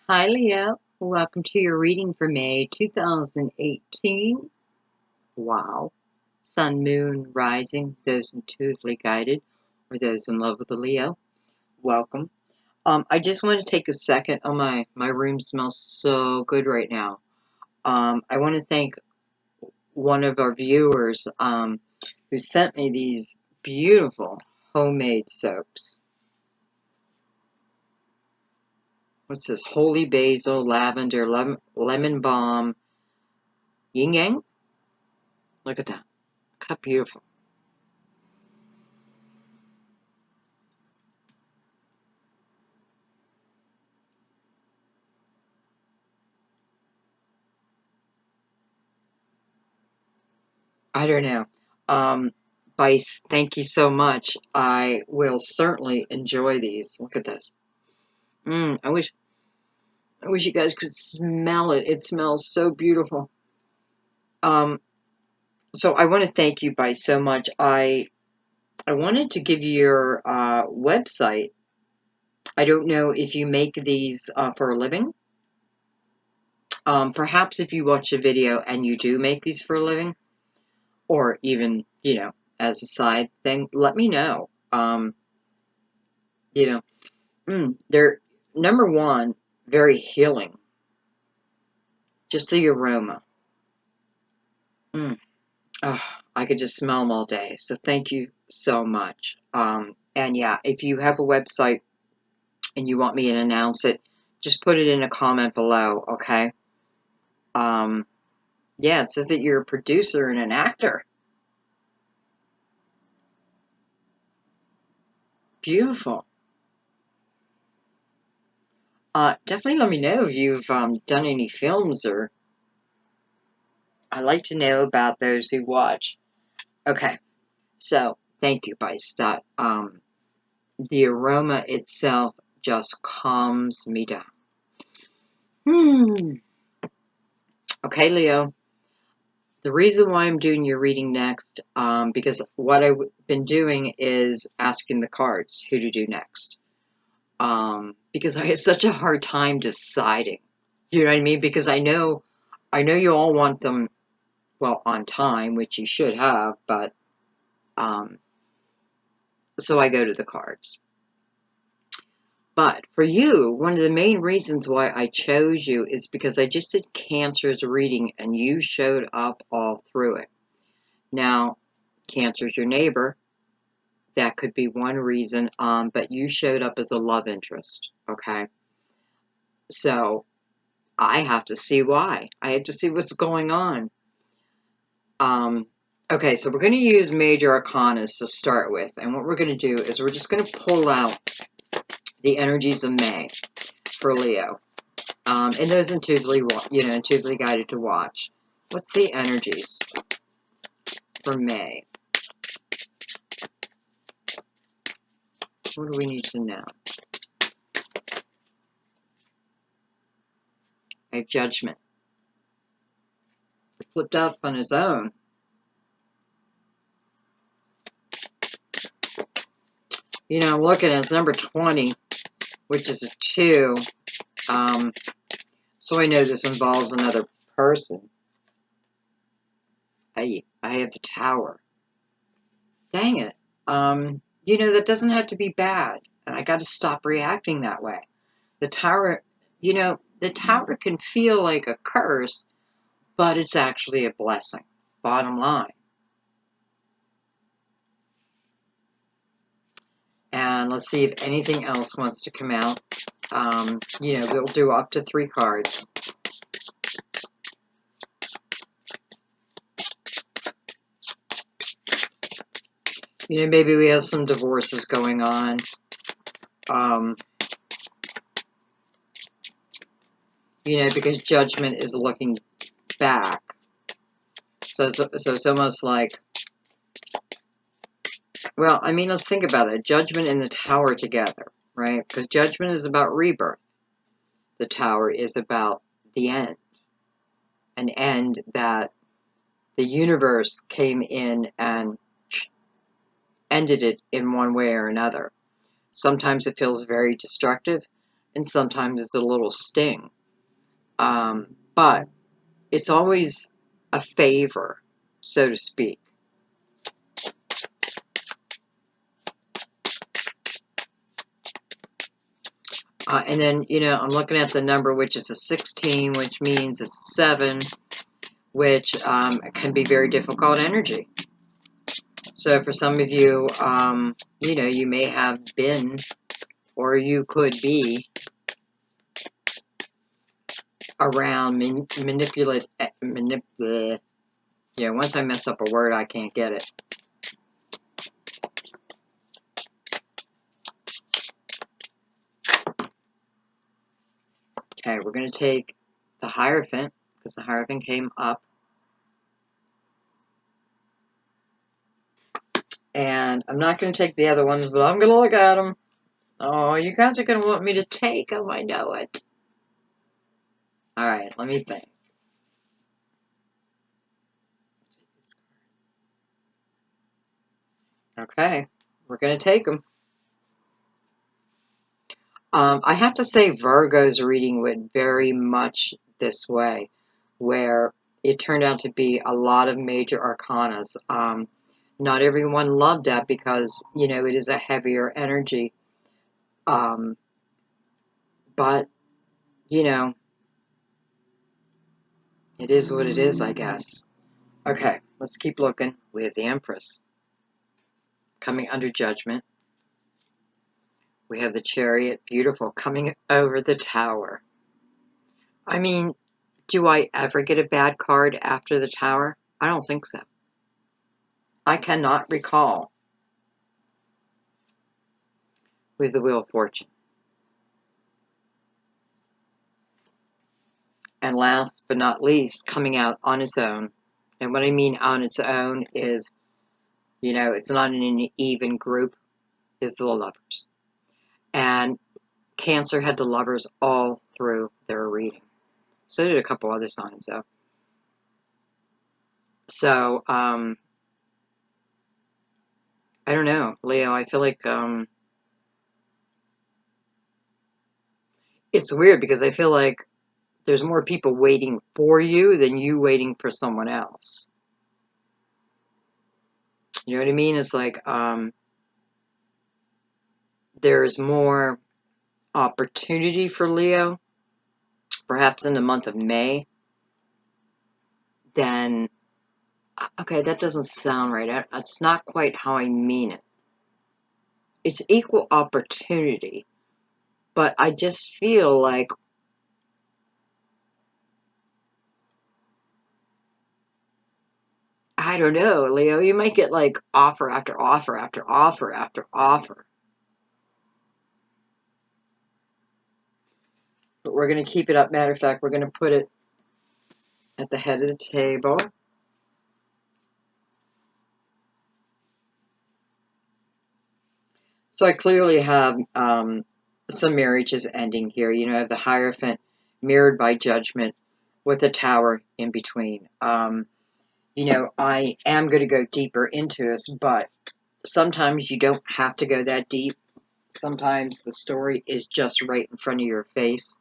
Hi, Leo. Welcome to your reading for May 2018. Wow. Sun, moon, rising, those intuitively guided, or those in love with a Leo. Welcome. I just want to take a second. Oh, my room smells so good right now. I want to thank one of our viewers who sent me these beautiful homemade soaps. What's this? Holy basil, lavender, lemon balm, yin yang. Look at that. How beautiful. I don't know. Vice, thank you so much. I will certainly enjoy these. Look at this. I wish you guys could smell it. It smells so beautiful. Um, so I want to thank you, Vice, so much. I wanted to give you your website. I don't know if you make these for a living. Perhaps if you watch a video and you do make these for a living, or even, as a side thing, let me know. You know, they're number one, very healing. Just the aroma. Mm. Oh, I could just smell them all day. So thank you so much. And yeah, if you have a website and you want me to announce it, just put it in a comment below, okay? Um, yeah, it says that you're a producer and an actor. Beautiful. Definitely let me know if you've done any films, or I like to know about those who watch. Okay, so thank you, Vice. That the aroma itself just calms me down. Okay, Leo. The reason why I'm doing your reading next, because what I've been doing is asking the cards who to do next. Because I have such a hard time deciding. You know what I mean? Because I know you all want them, well, on time, which you should have, but um, so I go to the cards. But for you, one of the main reasons why I chose you is because I just did Cancer's reading and you showed up all through it. Now, Cancer's your neighbor. That could be one reason, but you showed up as a love interest, okay? So I have to see why. I have to see what's going on. Okay, so we're going to use Major Arcanas to start with. And what we're going to do is we're just going to pull out the energies of May for Leo. And those intuitively guided to watch. What's the energies for May? What do we need to know? A Judgment. It flipped up on his own. I'm looking at number 20, which is a 2. So I know this involves another person. I have the Tower. Dang it. That doesn't have to be bad. And I got to stop reacting that way. The Tower, the Tower can feel like a curse, but it's actually a blessing. Bottom line. And let's see if anything else wants to come out. We'll do up to 3 cards. Maybe we have some divorces going on. Because Judgment is looking back. So it's almost like, well, let's think about it. Judgment and the Tower together, right? Because Judgment is about rebirth. The Tower is about the end. An end that the universe came in and ended it in one way or another. Sometimes it feels very destructive, and sometimes it's a little sting. But it's always a favor, so to speak. And then, I'm looking at the number, which is a 16, which means it's 7, which can be very difficult energy. So for some of you, you may have been, or you could be, around once I mess up a word, I can't get it. Okay, we're going to take the Hierophant, because the Hierophant came up. And I'm not going to take the other ones, but I'm going to look at them. Oh, you guys are going to want me to take them, I know it. Alright, let me think. Okay, we're going to take them. I have to say Virgo's reading went very much this way, where it turned out to be a lot of major arcanas. Not everyone loved that because, it is a heavier energy. But, it is what it is, I guess. Okay, let's keep looking. We have the Empress coming under judgment. We have the Chariot, beautiful, coming over the Tower. I mean, do I ever get a bad card after the Tower? I don't think so. I cannot recall. We have the Wheel of Fortune. And last but not least, coming out on its own. And what I mean on its own is, it's not in an even group, is the Lovers. And Cancer had the Lovers all through their reading. So did a couple other signs, though. So, I don't know, Leo, I feel like, it's weird because I feel like there's more people waiting for you than you waiting for someone else. You know what I mean? It's like, there's more opportunity for Leo, perhaps in the month of May, than, okay, that doesn't sound right. That's not quite how I mean it. It's equal opportunity, but I just feel like I don't know, Leo, you might get like offer after offer after offer after offer. But we're going to keep it up. Matter of fact, we're going to put it at the head of the table. So I clearly have some marriages ending here. I have the Hierophant mirrored by Judgment with a Tower in between. I am going to go deeper into this, but sometimes you don't have to go that deep. Sometimes the story is just right in front of your face.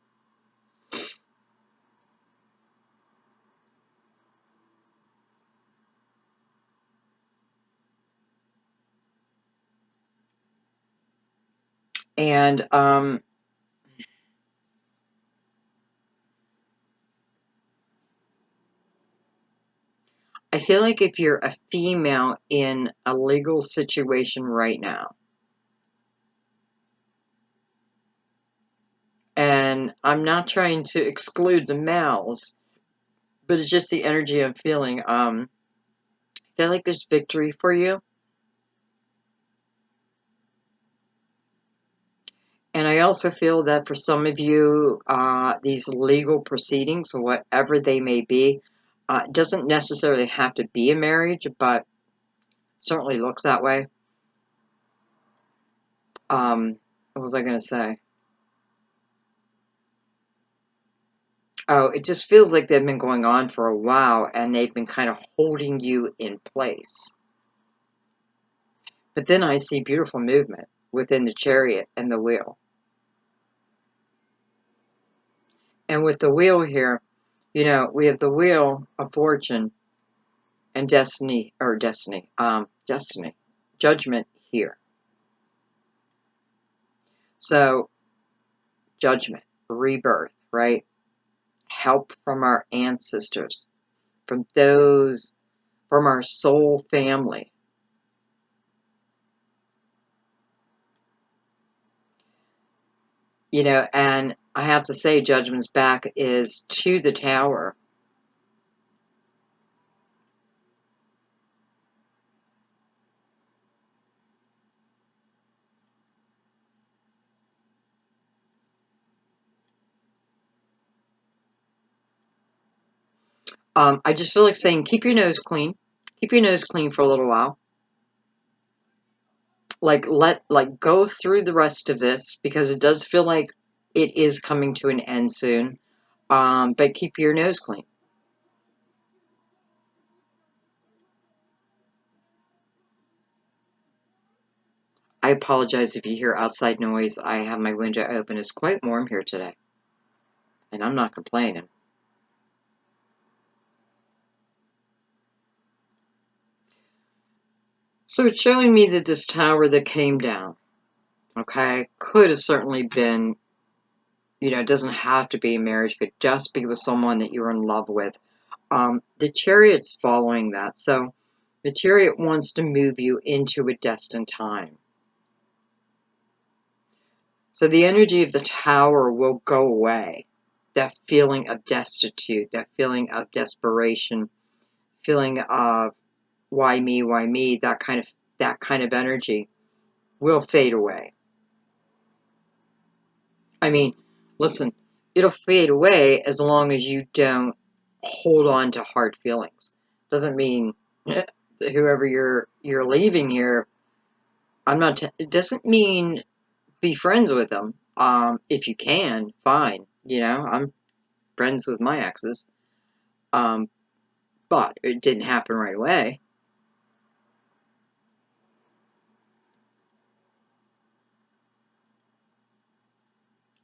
And I feel like if you're a female in a legal situation right now, and I'm not trying to exclude the males, but it's just the energy I'm feeling. I feel like there's victory for you. And I also feel that for some of you, these legal proceedings, whatever they may be, doesn't necessarily have to be a marriage, but certainly looks that way. What was I going to say? Oh, it just feels like they've been going on for a while, and they've been kind of holding you in place. But then I see beautiful movement within the Chariot and the Wheel. And with the wheel here, you know, we have the wheel of fortune and destiny, judgment here. So, judgment, rebirth, right? Help from our ancestors, from those, from our soul family. You know, and I have to say, Judgment's back is to the Tower. I just feel like saying, keep your nose clean. Keep your nose clean for a little while. Like go through the rest of this because it does feel like it is coming to an end soon. But keep your nose clean. I apologize if you hear outside noise. I have my window open. It's quite warm here today, and I'm not complaining. So it's showing me that this tower that came down, okay, could have certainly been, you know, it doesn't have to be a marriage, it could just be with someone that you're in love with. The Chariot's following that, so the Chariot wants to move you into a destined time. So the energy of the Tower will go away. That feeling of destitute, that feeling of desperation, feeling of why me, that kind of energy will fade away. I mean, listen, it'll fade away as long as you don't hold on to hard feelings. Doesn't mean that whoever you're leaving here, it doesn't mean be friends with them. If you can, fine. You know, I'm friends with my exes. Um, but it didn't happen right away.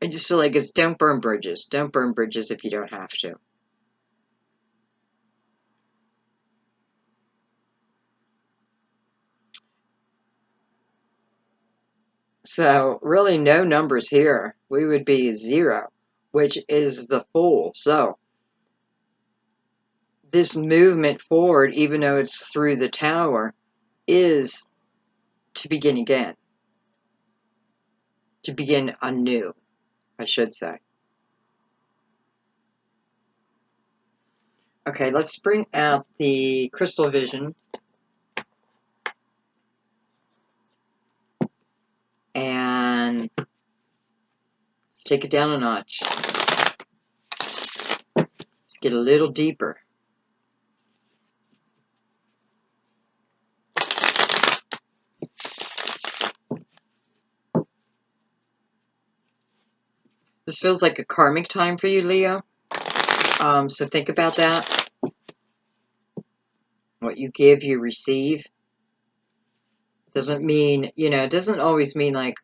I just feel like it's don't burn bridges. Don't burn bridges if you don't have to. So really no numbers here. We would be 0, which is the Fool. So this movement forward, even though it's through the Tower, is to begin again. To begin anew, I should say. Okay, let's bring out the Crystal Vision. And let's take it down a notch. Let's get a little deeper. This feels like a karmic time for you, Leo. So think about that. What you give, you receive. Doesn't mean, you know, it doesn't always mean like,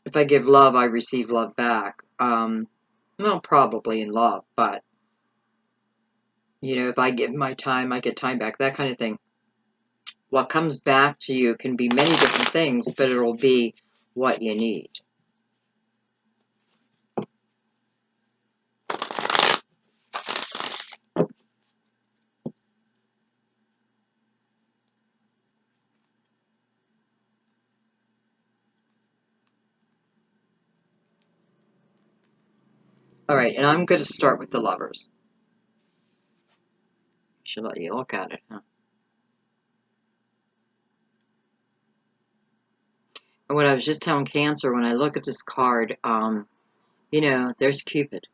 if I give love, I receive love back. Well, probably in love, but, you know, if I give my time, I get time back, that kind of thing. What comes back to you can be many different things, but it'll be what you need. All right, and I'm going to start with the Lovers. Should let you look at it, huh? And what I was just telling Cancer, when I look at this card, you know, there's Cupid.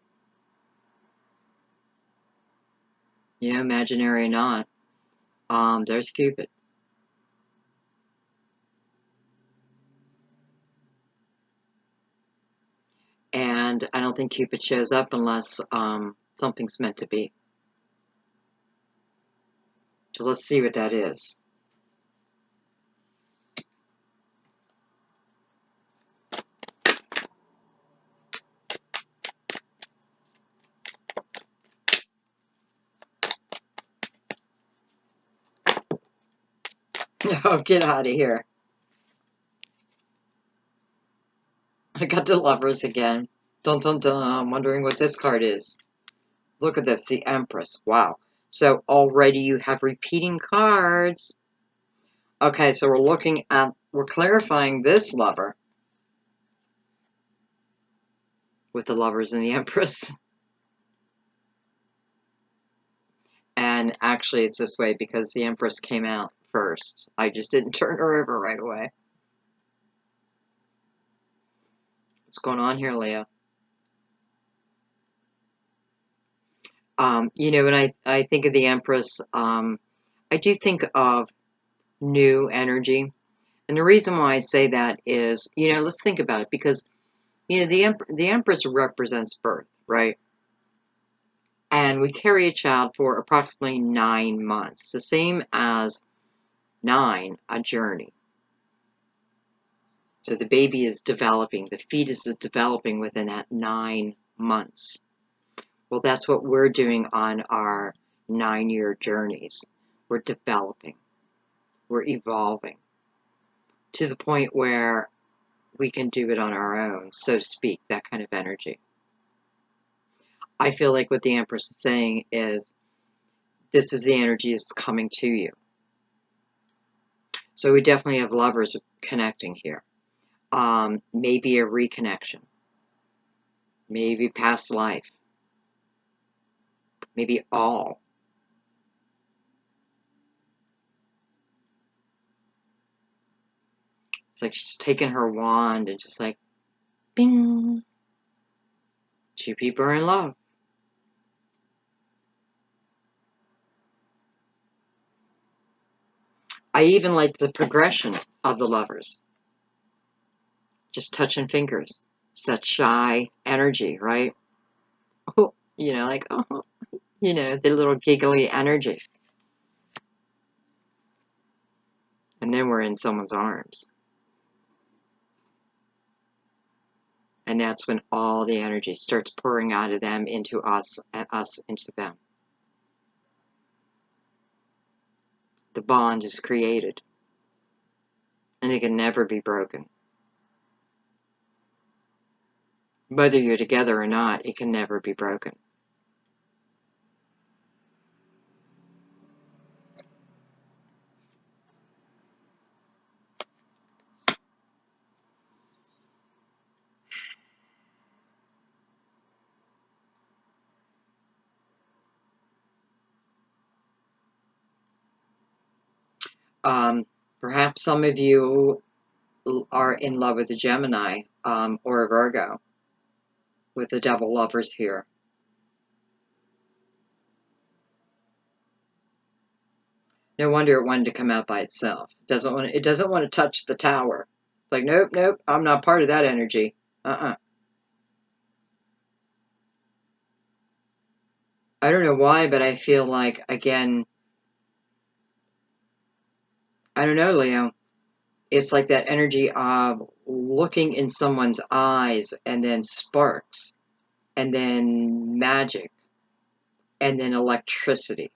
You know, imaginary or not, there's Cupid. And I don't think Cupid shows up unless something's meant to be. So let's see what that is. Oh, get out of here. I got the Lovers again. Dun dun dun. I'm wondering what this card is. Look at this, the Empress. Wow. So already you have repeating cards. Okay, so we're clarifying this lover with the Lovers and the Empress. And actually it's this way because the Empress came out first. I just didn't turn her over right away. What's going on here, Leo? When I think of the Empress, I do think of new energy. And the reason why I say that is, let's think about it because, the Empress represents birth, right? And we carry a child for approximately 9 months, the same as 9, a journey. So the baby is developing, the fetus is developing within that 9 months. Well, that's what we're doing on our 9-year journeys. We're developing, we're evolving to the point where we can do it on our own, so to speak, that kind of energy. I feel like what the Empress is saying is, this is the energy that's coming to you. So we definitely have lovers connecting here. Maybe a reconnection. Maybe past life. Maybe all. It's like she's taking her wand and just like, bing. 2 people are in love. I even like the progression of the lovers. Just touching fingers. Such shy energy, right? Oh, like, oh, the little giggly energy. And then we're in someone's arms. And that's when all the energy starts pouring out of them into us and us into them. The bond is created. And it can never be broken. Whether you're together or not, it can never be broken. Perhaps some of you are in love with a Gemini or a Virgo with the double lovers here. No wonder it wanted to come out by itself. It doesn't want to touch the tower. It's like, nope, I'm not part of that energy. I don't know why, but I feel like, again, I don't know, Leo. It's like that energy of looking in someone's eyes and then sparks and then magic and then electricity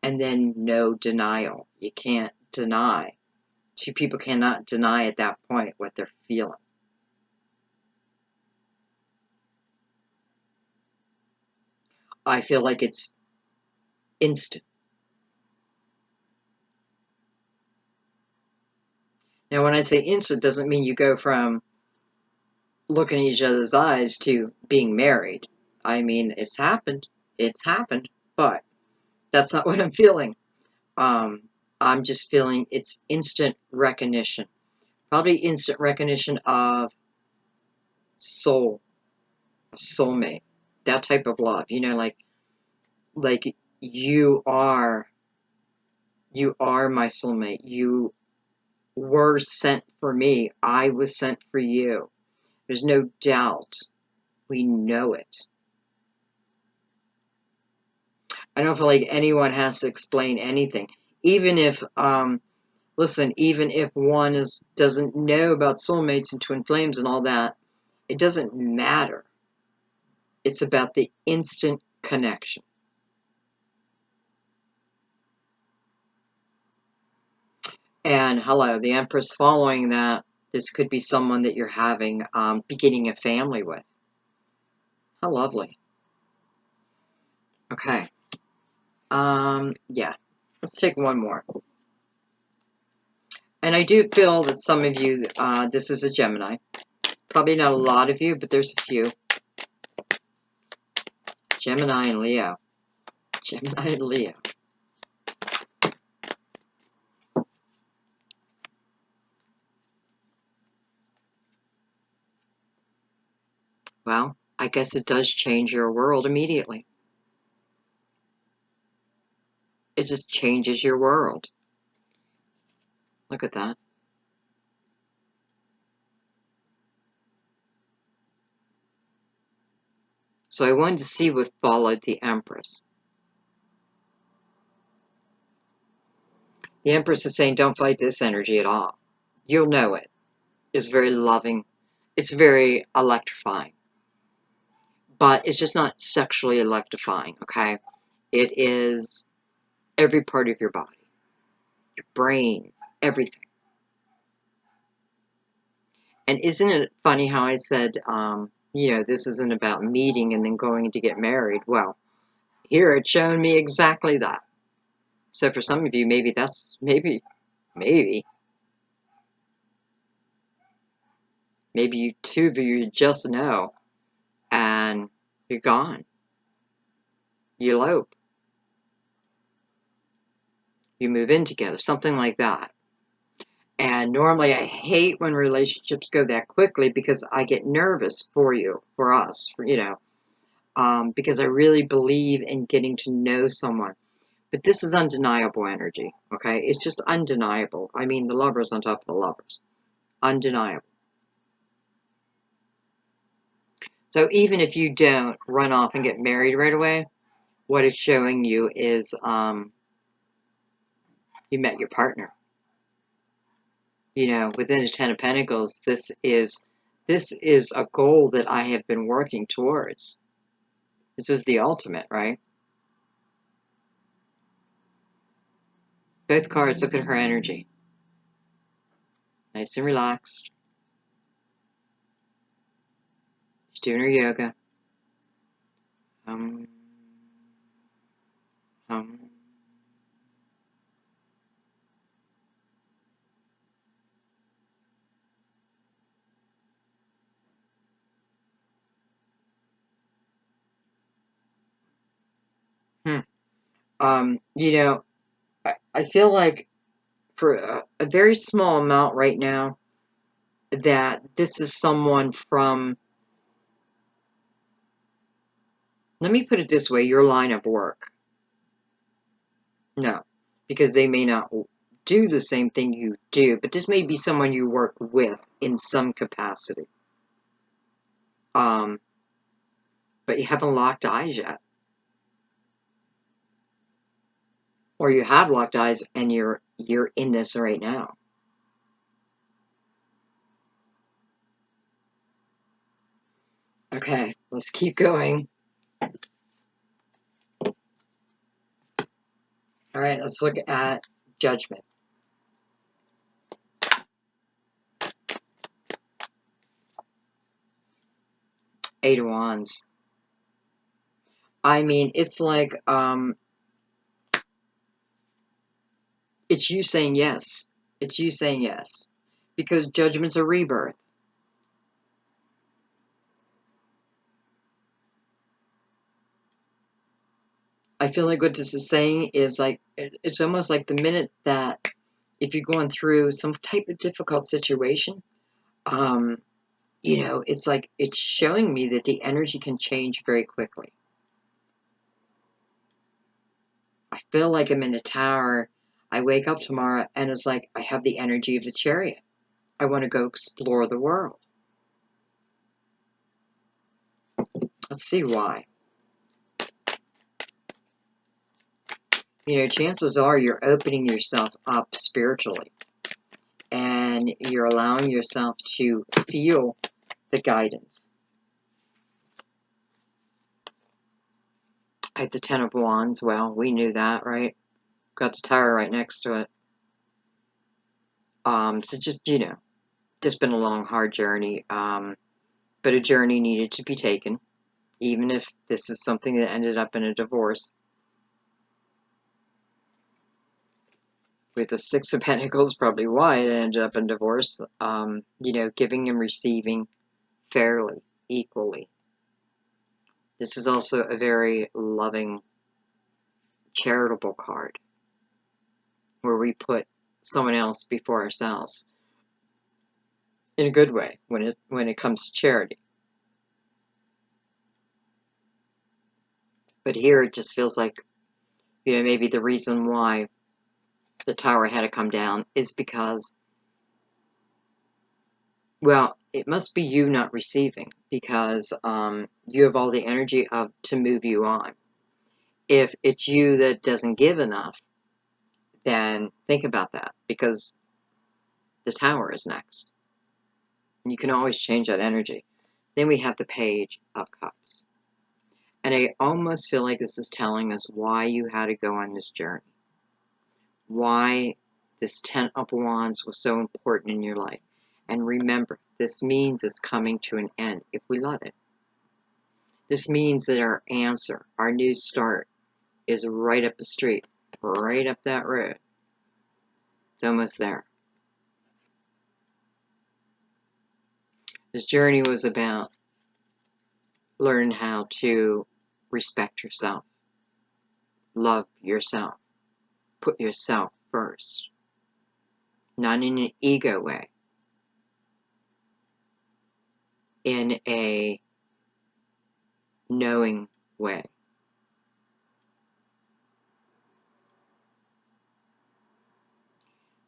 and then no denial. You can't deny. 2 people cannot deny at that point what they're feeling. I feel like it's instant. Now, when I say instant, doesn't mean you go from looking at each other's eyes to being married. I mean, it's happened, but that's not what I'm feeling. I'm just feeling it's instant recognition. Probably instant recognition of soul, soulmate, that type of love. Like you are my soulmate. You were sent for me. I was sent for you. There's no doubt. We know it. I don't feel like anyone has to explain anything. Even if, listen, even if one doesn't know about soulmates and twin flames and all that, it doesn't matter. It's about the instant connection. And hello, the Empress following that. This could be someone that you're having, beginning a family with. How lovely. Okay. Yeah. Let's take one more. And I do feel that some of you, this is a Gemini. Probably not a lot of you, but there's a few. Gemini and Leo. Gemini and Leo. Well, I guess it does change your world immediately. It just changes your world. Look at that. So I wanted to see what followed the Empress. The Empress is saying, don't fight this energy at all. You'll know it. It's very loving. It's very electrifying. But it's just not sexually electrifying, okay? It is every part of your body, your brain, everything. And isn't it funny how I said, this isn't about meeting and then going to get married? Well, here it's showing me exactly that. So for some of you, maybe maybe you two of you just know and you're gone. You elope. You move in together, something like that. And normally I hate when relationships go that quickly because I get nervous for you, for us, because I really believe in getting to know someone. But this is undeniable energy, okay? It's just undeniable. I mean, the Lovers on top of the Lovers. Undeniable. So even if you don't run off and get married right away, what it's showing you is you met your partner. Within the Ten of Pentacles, this is a goal that I have been working towards. This is the ultimate, right? Both cards, look at her energy. Nice and relaxed. She's doing her yoga. Hum, hum. I feel like for a very small amount right now, that this is someone from, let me put it this way, your line of work. No, because they may not do the same thing you do, but this may be someone you work with in some capacity. But you haven't locked eyes yet. Or you have locked eyes and you're in this right now. Okay, let's keep going. All right, let's look at Judgment. Eight of Wands. I mean, it's like, it's you saying yes. It's you saying yes. Because Judgment's a rebirth. I feel like what this is saying is like, it's almost like the minute that if you're going through some type of difficult situation, it's like it's showing me that the energy can change very quickly. I feel like I'm in the tower. I wake up tomorrow and it's like I have the energy of the Chariot. I want to go explore the world. Let's see why. Chances are you're opening yourself up spiritually and you're allowing yourself to feel the guidance. At the Ten of Wands, well, we knew that, right? Got the tower right next to it. So just, just been a long, hard journey. But a journey needed to be taken, even if this is something that ended up in a divorce. With the Six of Pentacles, probably why it ended up in divorce. Giving and receiving fairly, equally. This is also a very loving, charitable card, where we put someone else before ourselves, in a good way, when it comes to charity. But here it just feels like, maybe the reason why the Tower had to come down is because, well, it must be you not receiving, because you have all the energy to move you on. If it's you that doesn't give enough, then think about that, because the Tower is next. You can always change that energy. Then we have the Page of Cups. And I almost feel like this is telling us why you had to go on this journey. Why this Ten of Wands was so important in your life. And remember, this means it's coming to an end if we let it. This means that our answer, our new start, is right up the street, right up that road. It's almost there. This journey was about learning how to respect yourself, love yourself, put yourself first, not in an ego way, in a knowing way.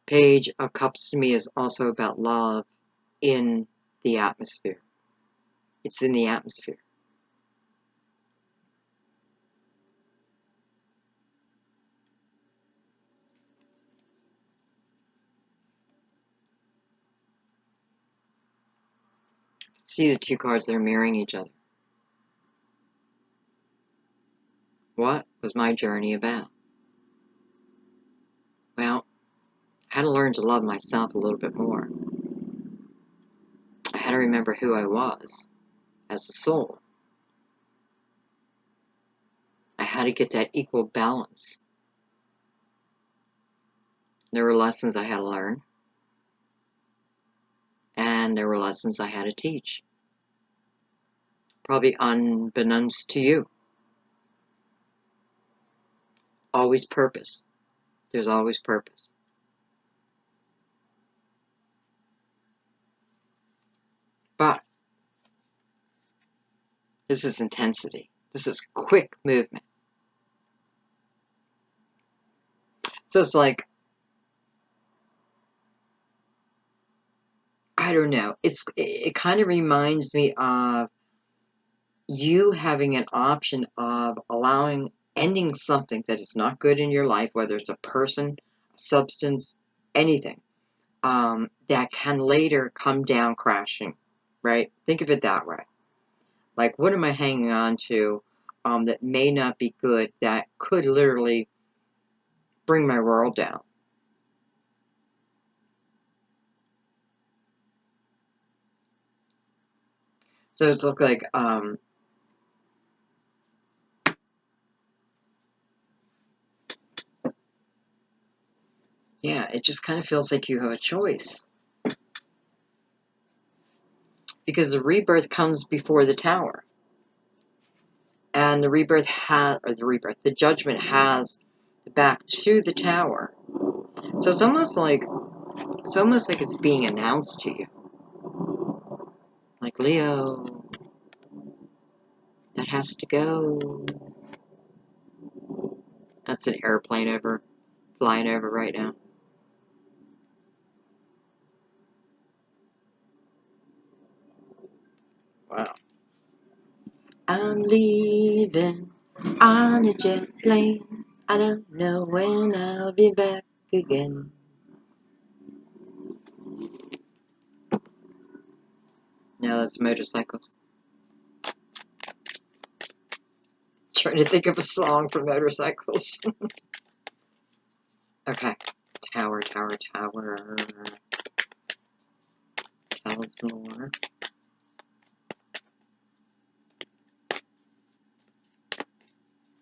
Page of Cups to me is also about love in the atmosphere. It's in the atmosphere. See the two cards that are mirroring each other. What was my journey about? Well, I had to learn to love myself a little bit more. I had to remember who I was as a soul. I had to get that equal balance. There were lessons I had to learn, and there were lessons I had to teach. Probably unbeknownst to you. Always purpose. There's always purpose. But this is intensity. This is quick movement. So it's like, I don't know. It kind of reminds me of you having an option of ending something that is not good in your life, whether it's a person, a substance, anything, that can later come down crashing, right? Think of it that way. Like, what am I hanging on to that may not be good, that could literally bring my world down? So it's look like, yeah, it just kind of feels like you have a choice. Because the rebirth comes before the Tower. And the judgment has the back to the Tower. So it's almost like it's being announced to you. Like, Leo, that has to go. That's an airplane flying over right now. Wow. I'm leaving on a jet plane. I don't know when I'll be back again. No, that's motorcycles. Trying to think of a song for motorcycles. Okay. Tower, tower, tower. tells more.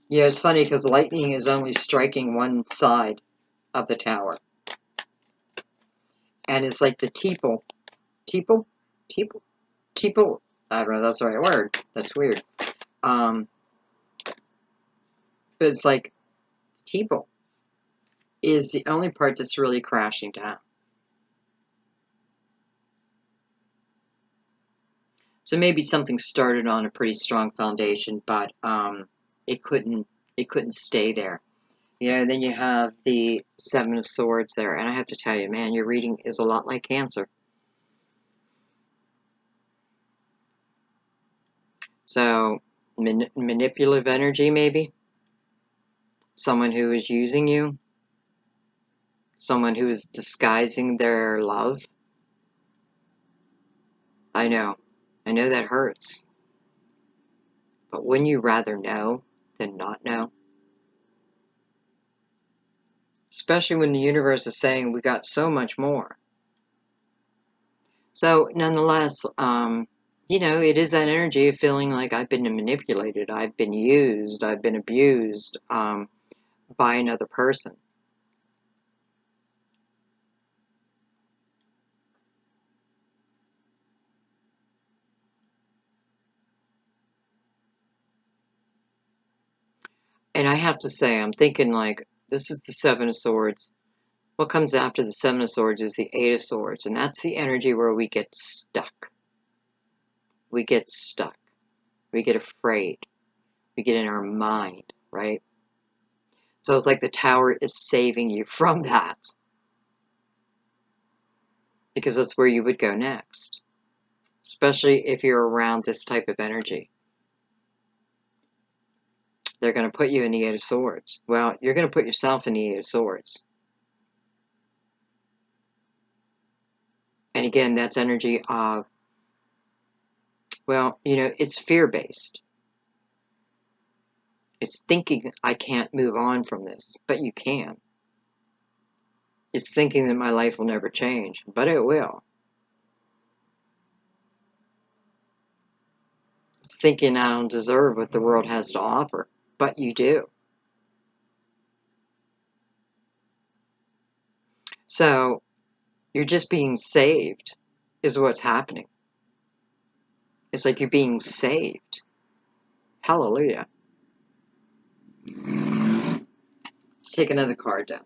Yeah, it's funny because lightning is only striking one side of the tower. And it's like the teeple. Teeple? Teeple? Teeple. I don't know if that's the right word. That's weird. But it's like teeple is the only part that's really crashing down. So maybe something started on a pretty strong foundation, but it couldn't stay there. You know, then you have the Seven of Swords there, and I have to tell you, man, your reading is a lot like Cancer. So, manipulative energy, maybe? Someone who is using you? Someone who is disguising their love? I know that hurts. But wouldn't you rather know than not know? Especially when the universe is saying we got so much more. So, nonetheless, you know, it is that energy of feeling like I've been manipulated, I've been used, I've been abused by another person. And I have to say, I'm thinking like, this is the Seven of Swords. What comes after the Seven of Swords is the Eight of Swords, and that's the energy where we get stuck. We get stuck. We get afraid. We get in our mind, right? So it's like the tower is saving you from that. Because that's where you would go next. Especially if you're around this type of energy. They're going to put you in the Eight of Swords. Well, you're going to put yourself in the Eight of Swords. And again, that's energy of, well, you know, it's fear-based. It's thinking I can't move on from this, but you can. It's thinking that my life will never change, but it will. It's thinking I don't deserve what the world has to offer, but you do. So, you're just being saved, is what's happening. It's like you're being saved. Hallelujah. Let's take another card down.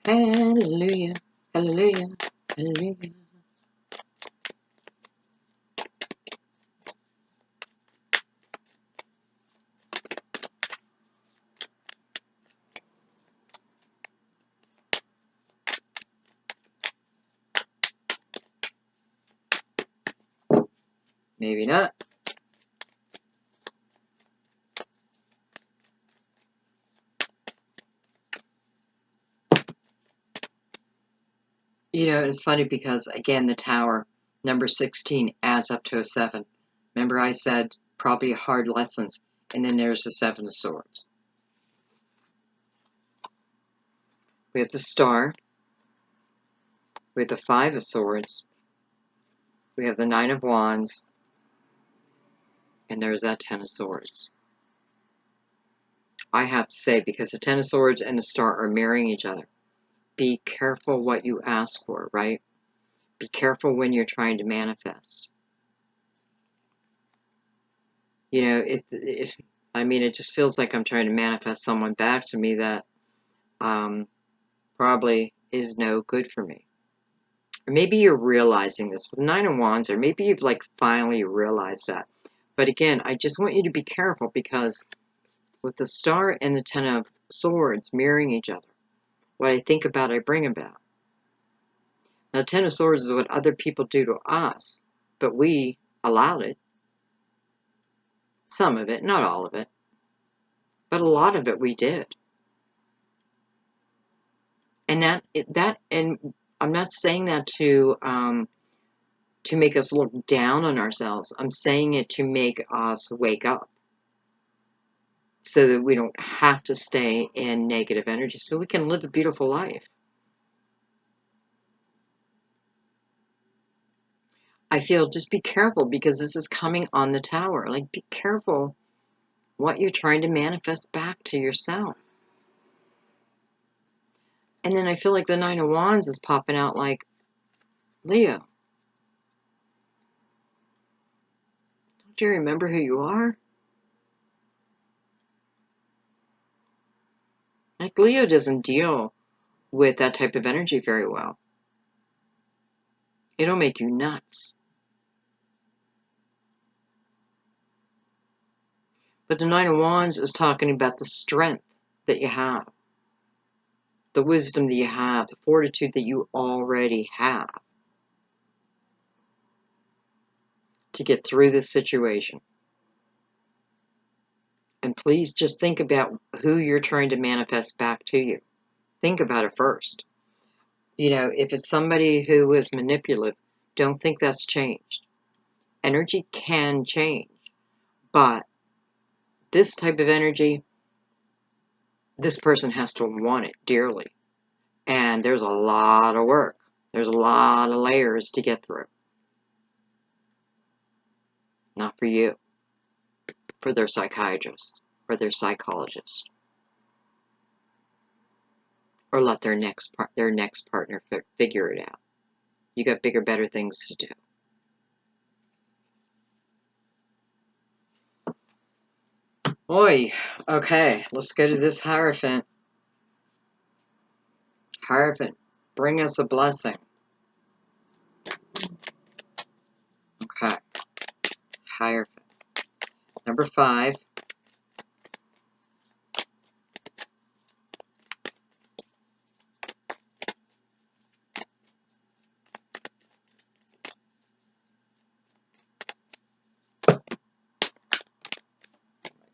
Hallelujah. Hallelujah. Hallelujah. Maybe not. You know, it's funny because, again, the tower, number 16, adds up to a 7. Remember I said probably hard lessons, and then there's the Seven of Swords. We have the Star. We have the Five of Swords. We have the Nine of Wands. And there's that Ten of Swords. I have to say, because the Ten of Swords and the Star are mirroring each other, be careful what you ask for, right? Be careful when you're trying to manifest. You know, I mean, it just feels like I'm trying to manifest someone back to me that probably is no good for me. Or maybe you're realizing this with Nine of Wands, or maybe you've like finally realized that. But again, I just want you to be careful because with the Star and the Ten of Swords mirroring each other, what I think about, I bring about. Now, Ten of Swords is what other people do to us, but we allowed it. Some of it, not all of it, but a lot of it we did. And and I'm not saying that to make us look down on ourselves. I'm saying it to make us wake up. so that we don't have to stay in negative energy, so we can live a beautiful life. I feel just be careful because this is coming on the Tower. Like, be careful what you're trying to manifest back to yourself. And then I feel like the Nine of Wands is popping out like, Leo, don't you remember who you are? Like, Leo doesn't deal with that type of energy very well. It'll make you nuts. But the Nine of Wands is talking about the strength that you have, the wisdom that you have, the fortitude that you already have to get through this situation. And please just think about who you're trying to manifest back to you. Think about it first. You know, if it's somebody who is manipulative, don't think that's changed. Energy can change, but this type of energy, this person has to want it dearly. And there's a lot of work. There's a lot of layers to get through. Not for you, for their psychiatrist, for their psychologist, or let their next partner figure it out. You got bigger, better things to do. Oi, okay, let's go to this Hierophant. Hierophant, bring us a blessing. Okay, Hierophant. Number 5.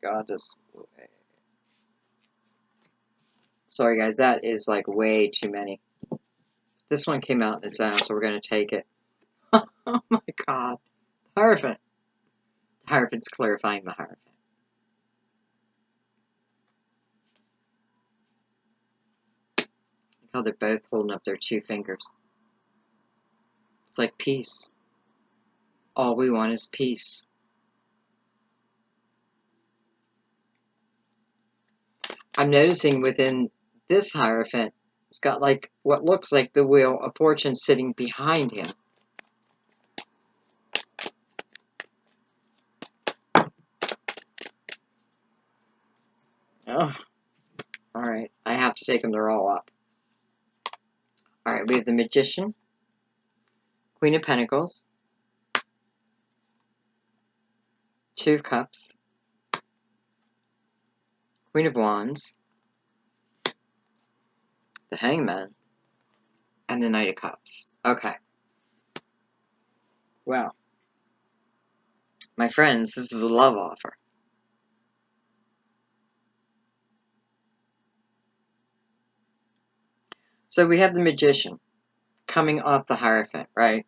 God, this. Sorry, guys, that is like way too many. This one came out in its own, so we're going to take it. Oh my God. Hierophant. Hierophant's clarifying the Hierophant. Look how they're both holding up their 2 fingers. It's like peace. All we want is peace. I'm noticing within this Hierophant, it's got like what looks like the Wheel of Fortune sitting behind him. Oh, all right. I have to take them. They're all up. All right, we have the Magician, Queen of Pentacles, 2 of Cups, Queen of Wands, the Hangman, and the Knight of Cups. Okay. Well, my friends, this is a love offer. So we have the Magician coming off the Hierophant, right?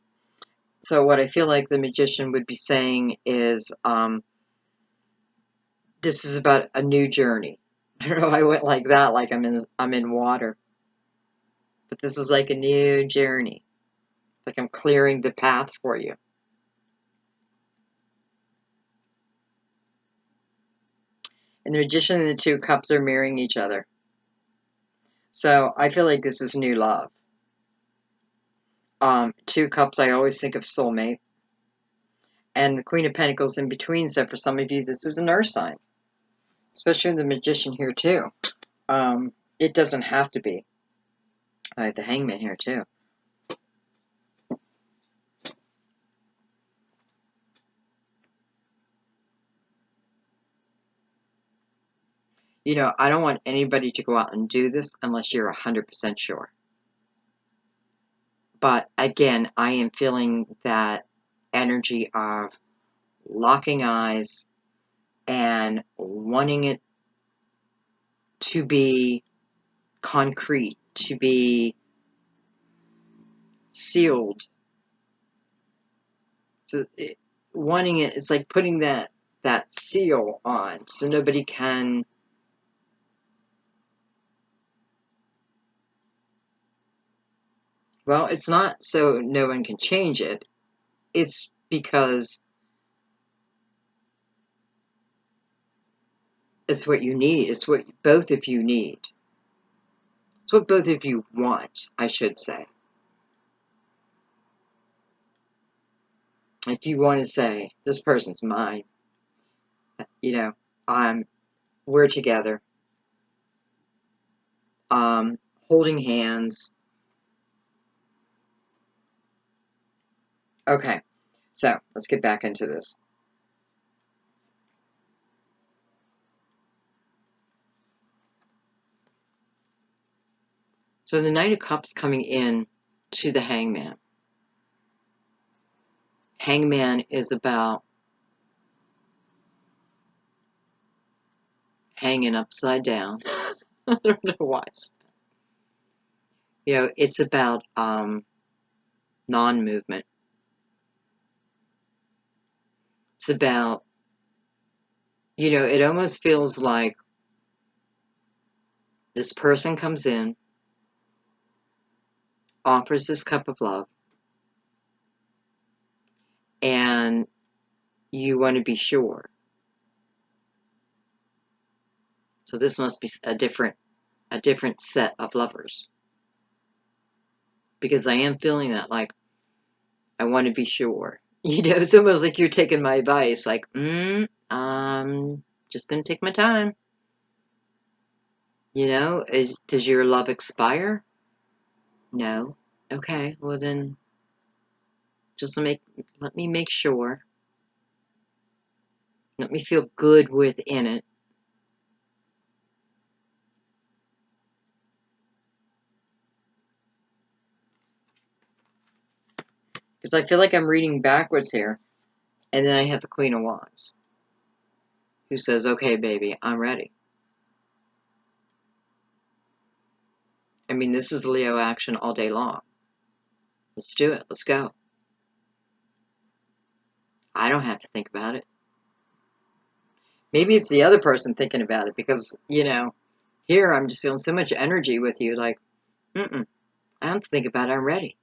So what I feel like the Magician would be saying is, this is about a new journey. I don't know, I went like that, like I'm in water. But this is like a new journey. Like I'm clearing the path for you. And the Magician and the 2 Cups are mirroring each other. So I feel like this is new love. 2 Cups, I always think of soulmate. And the Queen of Pentacles in between, so for some of you, this is an earth sign. Especially the Magician here, too. It doesn't have to be. The Hangman here, too. You know, I don't want anybody to go out and do this unless you're 100% sure. But again, I am feeling that energy of locking eyes and wanting it to be concrete, to be sealed. So wanting it, it's like putting that seal on so nobody can Well, it's not so no one can change it. It's because it's what you need. It's what both of you need. It's what both of you want, I should say. Like you want to say, this person's mine. You know, we're together. Holding hands. Okay, so let's get back into this. So the Knight of Cups coming in to the Hangman. Hangman is about hanging upside down. I don't know why. You know, it's about non-movement. It's about, you know, it almost feels like this person comes in, offers this cup of love, and you want to be sure. So this must be a different set of lovers. Because I am feeling that, like, I want to be sure. You know, it's almost like you're taking my advice, like, just gonna take my time. You know, does your love expire? No. Okay, well then, just let me make sure. Let me feel good within it. Because I feel like I'm reading backwards here. And then I have the Queen of Wands, who says, okay, baby, I'm ready. I mean, this is Leo action all day long. Let's do it. Let's go. I don't have to think about it. Maybe it's the other person thinking about it because, you know, here I'm just feeling so much energy with you. Like, I don't have to think about it. I'm ready.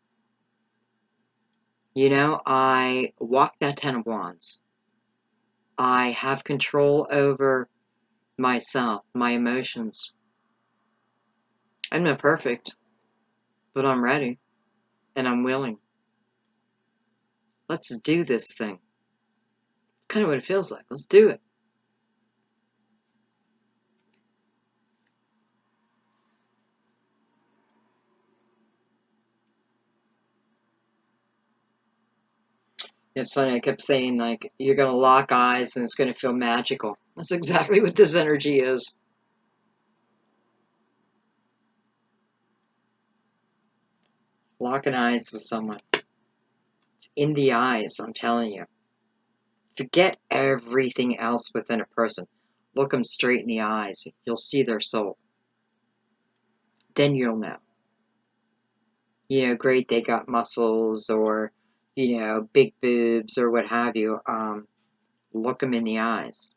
You know, I walk that 10 of Wands. I have control over myself, my emotions. I'm not perfect, but I'm ready and I'm willing. Let's do this thing. It's kind of what it feels like. Let's do it. It's funny, I kept saying, like, you're going to lock eyes and it's going to feel magical. That's exactly what this energy is. Locking eyes with someone. It's in the eyes, I'm telling you. Forget everything else within a person. Look them straight in the eyes. You'll see their soul. Then you'll know. You know, great, they got muscles or, you know, big boobs or what have you. Look them in the eyes.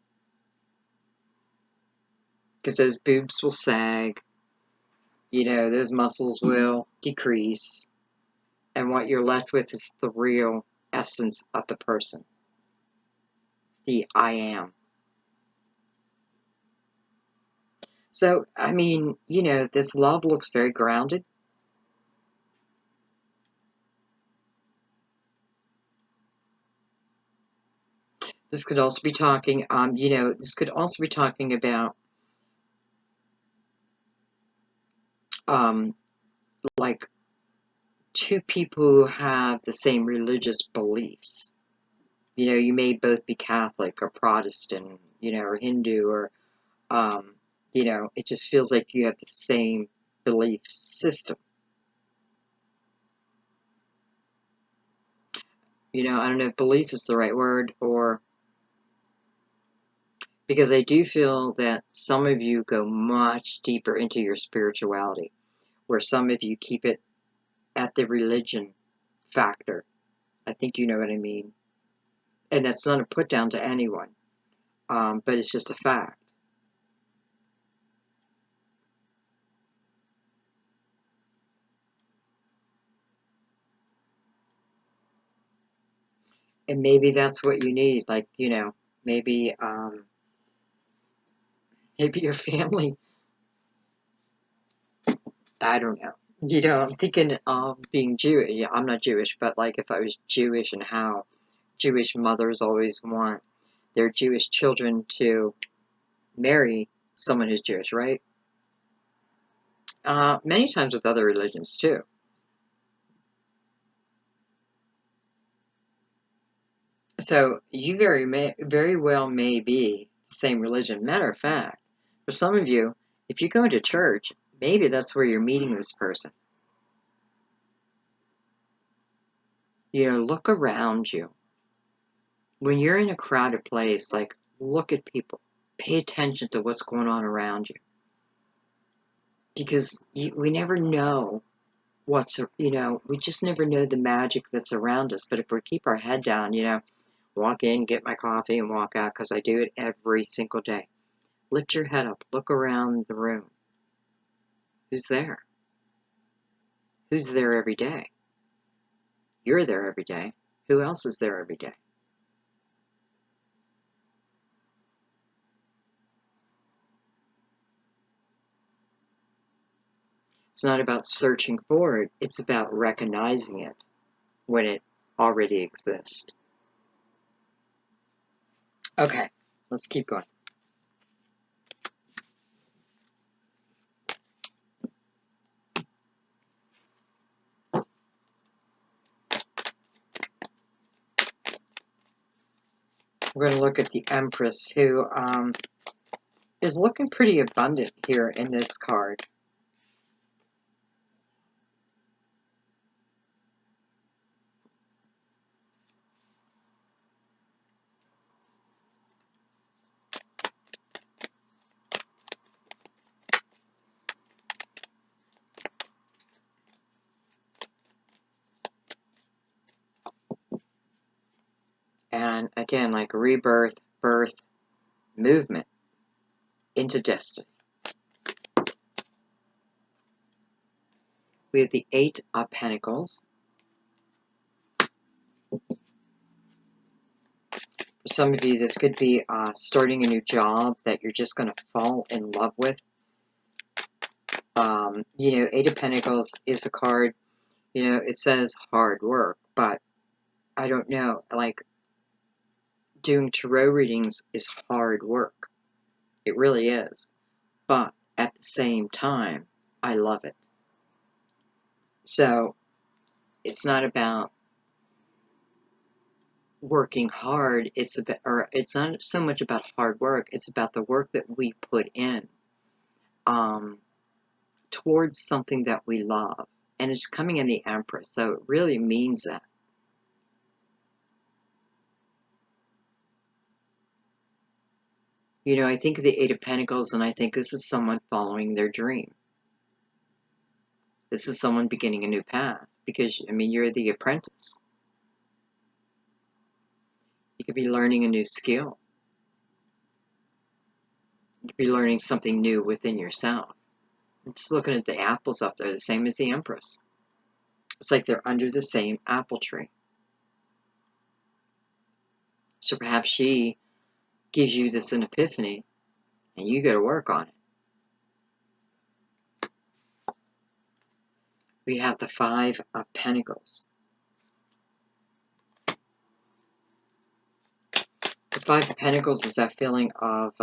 Because those boobs will sag. You know, those muscles will decrease. And what you're left with is the real essence of the person. The I am. So, I mean, you know, this love looks very grounded. This could also be talking, you know, this could also be talking about, um, like, two people who have the same religious beliefs. You know, you may both be Catholic or Protestant, you know, or Hindu or, um, you know, it just feels like you have the same belief system. You know, I don't know if belief is the right word or because I do feel that some of you go much deeper into your spirituality, where some of you keep it at the religion factor. I think you know what I mean. And that's not a put down to anyone, but it's just a fact. And maybe that's what you need. Like, maybe, maybe your family, I don't know. I'm thinking of being Jewish. Yeah, I'm not Jewish, but like if I was Jewish and how Jewish mothers always want their Jewish children to marry someone who's Jewish, right? Many times with other religions too. So you very well may be the same religion. Matter of fact, for some of you, if you go into church, maybe that's where you're meeting this person. Look around you. When you're in a crowded place, like look at people. Pay attention to what's going on around you. Because we never know we just never know the magic that's around us. But if we keep our head down, walk in, get my coffee, and walk out, because I do it every single day. Lift your head up, look around the room. Who's there? Who's there every day? You're there every day. Who else is there every day? It's not about searching for it, it's about recognizing it when it already exists. Okay, let's keep going. We're going to look at the Empress, who is looking pretty abundant here in this card. And again, like rebirth, birth, movement into destiny. We have the Eight of Pentacles. For some of you, this could be starting a new job that you're just going to fall in love with. Eight of Pentacles is a card, it says hard work, but I don't know, like doing tarot readings is hard work. It really is. But at the same time, I love it. So it's not about working hard. It's not so much about hard work. It's about the work that we put in towards something that we love. And it's coming in the Empress, so it really means that. I think of the Eight of Pentacles, and I think this is someone following their dream. This is someone beginning a new path, because, you're the apprentice. You could be learning a new skill. You could be learning something new within yourself. I'm just looking at the apples up there, the same as the Empress. It's like they're under the same apple tree. So perhaps she gives you this an epiphany, and you got to work on it. We have the Five of Pentacles. The Five of Pentacles is that feeling of,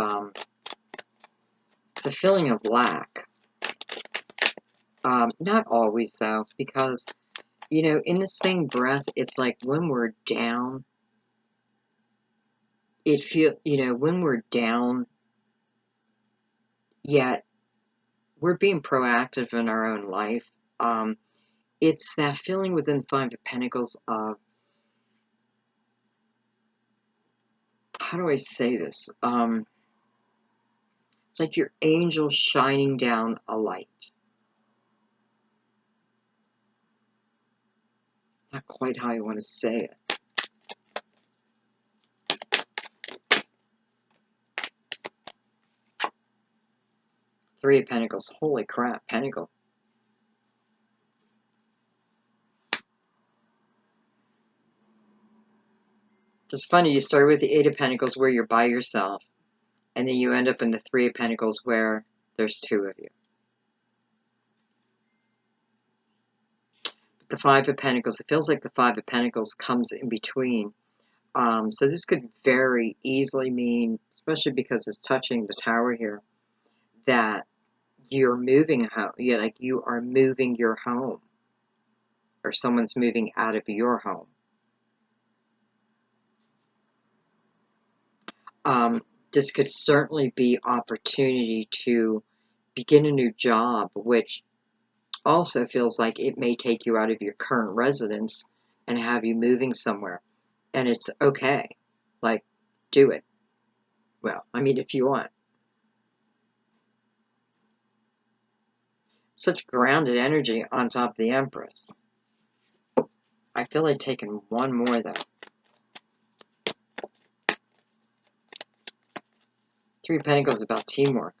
it's a feeling of lack. Not always, though, because, in the same breath, it's like when we're down, when we're down, yet we're being proactive in our own life. It's that feeling within the Five of Pentacles of, how do I say this? It's like your angel shining down a light. Not quite how I want to say it. Three of Pentacles. Holy crap, Pentacle. It's funny, you start with the Eight of Pentacles where you're by yourself, and then you end up in the Three of Pentacles where there's two of you. The Five of Pentacles, it feels like the Five of Pentacles comes in between. So this could very easily mean, especially because it's touching the Tower here, that you're moving home. You are moving your home, or someone's moving out of your home. This could certainly be opportunity to begin a new job, which also feels like it may take you out of your current residence and have you moving somewhere. And it's okay. Like, do it. Well, I mean, if you want. Such grounded energy on top of the Empress. I feel like taking one more, though. Three of Pentacles is about teamwork.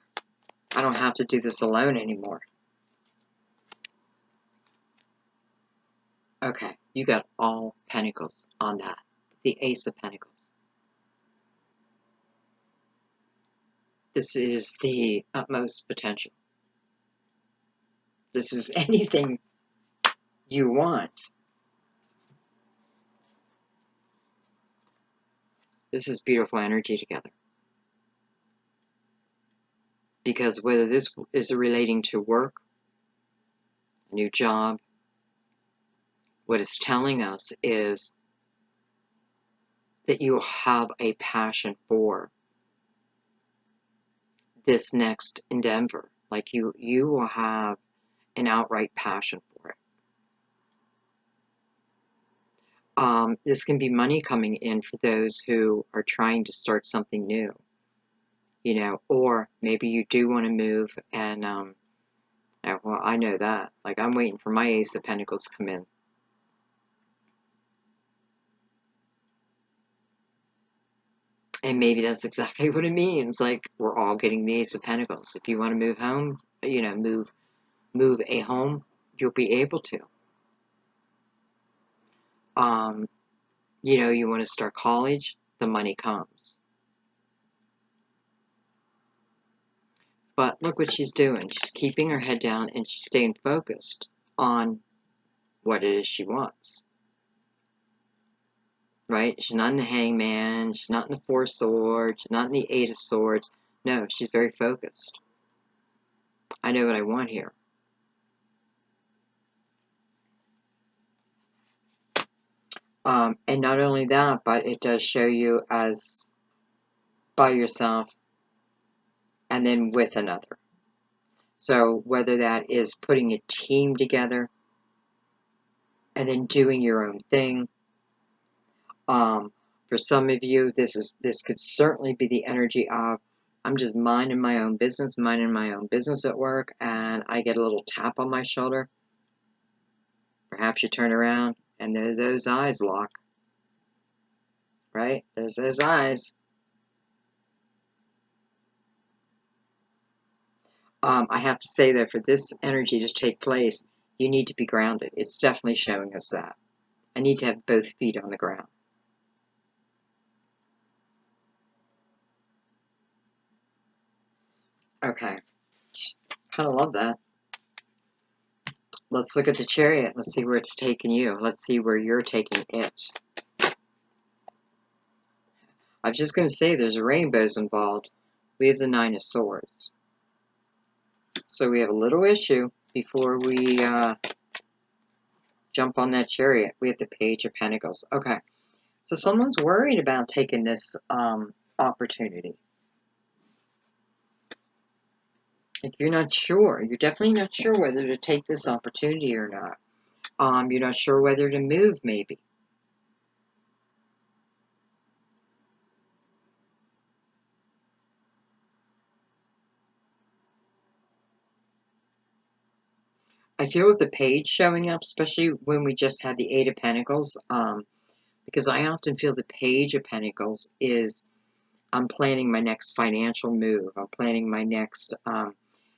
I don't have to do this alone anymore. Okay, you got all Pentacles on that. The Ace of Pentacles. This is the utmost potential. This is anything you want. This is beautiful energy together. Because whether this is relating to work, a new job, what it's telling us is that you have a passion for this next endeavor. Like you will have an outright passion for it. This can be money coming in for those who are trying to start something new, you know, or maybe you do want to move and, well, I know that. Like, I'm waiting for my Ace of Pentacles to come in. And maybe that's exactly what it means. Like, we're all getting the Ace of Pentacles. If you want to move home, you know, move a home, you'll be able to. You know, you want to start college, the money comes. But look what she's doing. She's keeping her head down and she's staying focused on what it is she wants. Right? She's not in the Hangman. She's not in the Four of Swords. She's not in the Eight of Swords. No, she's very focused. I know what I want here. And not only that, but it does show you as by yourself and then with another. So whether that is putting a team together and then doing your own thing. For some of you, this could certainly be the energy of I'm just minding my own business at work, and I get a little tap on my shoulder. Perhaps you turn around and those eyes lock. Right? There's those eyes. I have to say that for this energy to take place, you need to be grounded. It's definitely showing us that. I need to have both feet on the ground. Okay. Kind of love that. Let's look at the Chariot. Let's see where it's taking you. Let's see where you're taking it. I'm just going to say there's rainbows involved. We have the Nine of Swords. So we have a little issue before we jump on that Chariot. We have the Page of Pentacles. Okay. So someone's worried about taking this opportunity. Like you're not sure. You're definitely not sure whether to take this opportunity or not. You're not sure whether to move, maybe. I feel with the Page showing up, especially when we just had the Eight of Pentacles, because I often feel the Page of Pentacles is I'm planning my next financial move. I'm planning my next,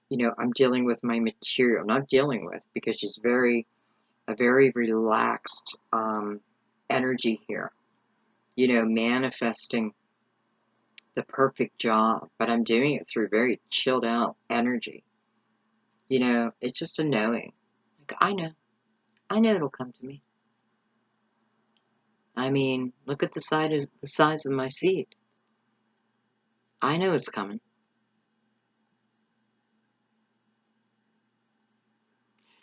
you know, I'm dealing with my material. Not dealing with, because she's a very relaxed energy here. you know, manifesting the perfect job, but I'm doing it through very chilled out energy. You know, it's just a knowing. Like, I know it'll come to me. I mean, look at the size of my seed. I know it's coming.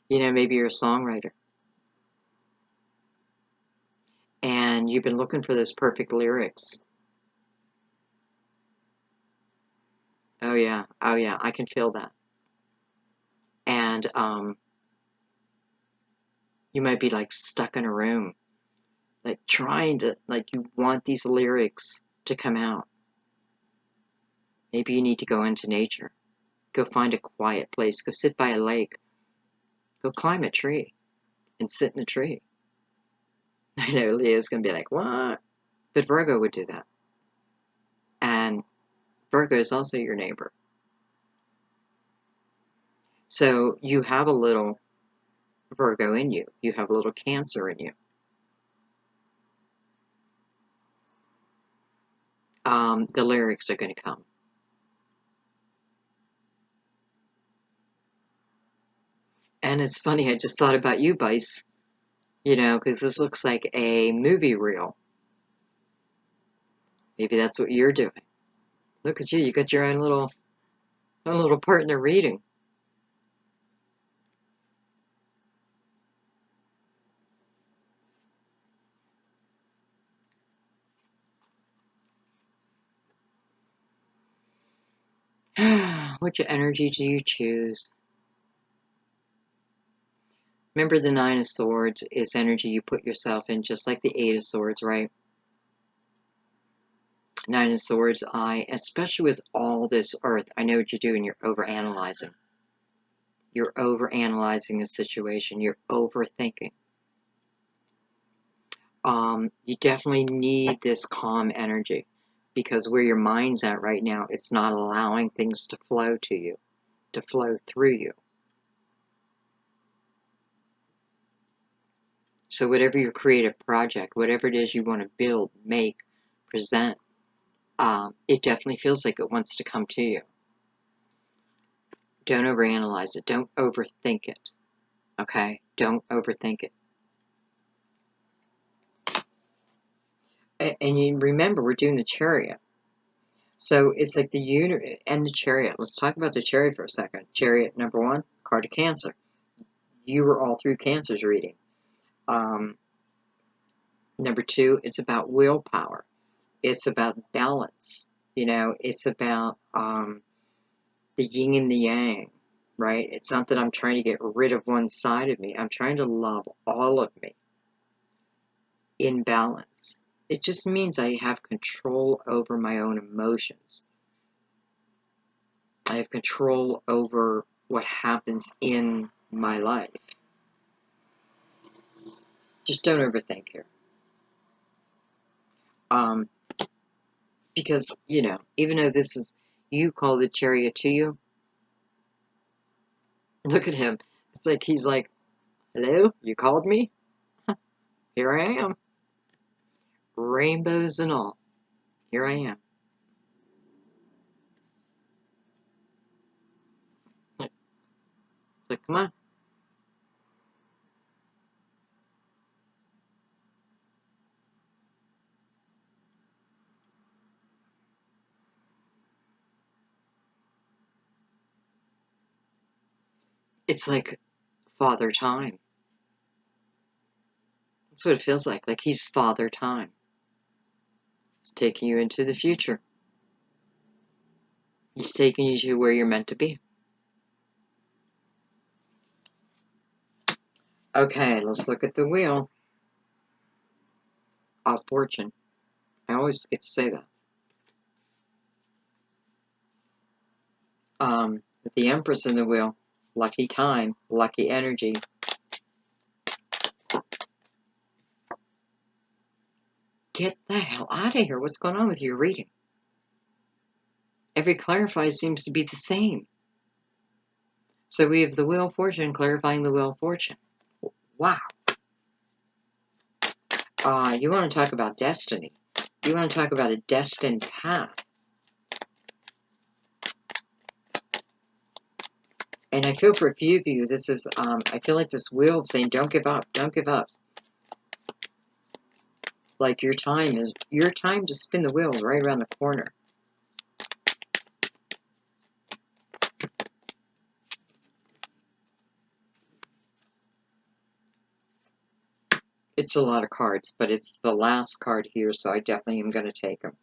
You know, maybe you're a songwriter and you've been looking for those perfect lyrics. Oh yeah, I can feel that. And you might be like stuck in a room, like trying to, like you want these lyrics to come out. Maybe you need to go into nature, go find a quiet place, go sit by a lake, go climb a tree and sit in a tree. I know Leo's gonna be like, what? But Virgo would do that. And Virgo is also your neighbor. So you have a little Virgo in you. You have a little Cancer in you. The lyrics are going to come. And it's funny, I just thought about you, Bice, you know, because this looks like a movie reel. Maybe that's what you're doing. Look at you, you got your own little part in the reading. Which energy do you choose? Remember, the Nine of Swords is energy you put yourself in, just like the Eight of Swords, right? Nine of Swords, especially with all this earth, I know what you're doing. You're overanalyzing. You're overanalyzing a situation. You're overthinking. You definitely need this calm energy because where your mind's at right now, it's not allowing things to flow to you, to flow through you. So whatever your creative project, whatever it is you want to build, make, present, it definitely feels like it wants to come to you. Don't overanalyze it. Don't overthink it. Okay? Don't overthink it. And you remember, we're doing the Chariot. So it's like the unit and the Chariot. Let's talk about the Chariot for a second. Chariot, number one, card of Cancer. You were all through Cancer's reading. Number two, it's about willpower. It's about balance. You know, it's about the yin and the yang, right? It's not that I'm trying to get rid of one side of me. I'm trying to love all of me in balance. It just means I have control over my own emotions. I have control over what happens in my life. Just don't overthink here. Because, you know, even though this is, you call the Chariot to you, look at him. It's like he's like, hello, you called me? Here I am. Rainbows and all. Here I am. Like, come on. It's like Father Time. That's what it feels like. Like he's Father Time. He's taking you into the future. He's taking you to where you're meant to be. Okay, let's look at the wheel of fortune. I always forget to say that. With the Empress in the wheel, lucky time, lucky energy. Get the hell out of here. What's going on with your reading? Every clarifier seems to be the same. So we have the Wheel of Fortune clarifying the Wheel of Fortune. Wow. You want to talk about destiny. You want to talk about a destined path. And I feel for a few of you, this is, I feel like this wheel saying, don't give up, don't give up. Like your time to spin the wheel right around the corner. It's a lot of cards, but it's the last card here, so I definitely am going to take them.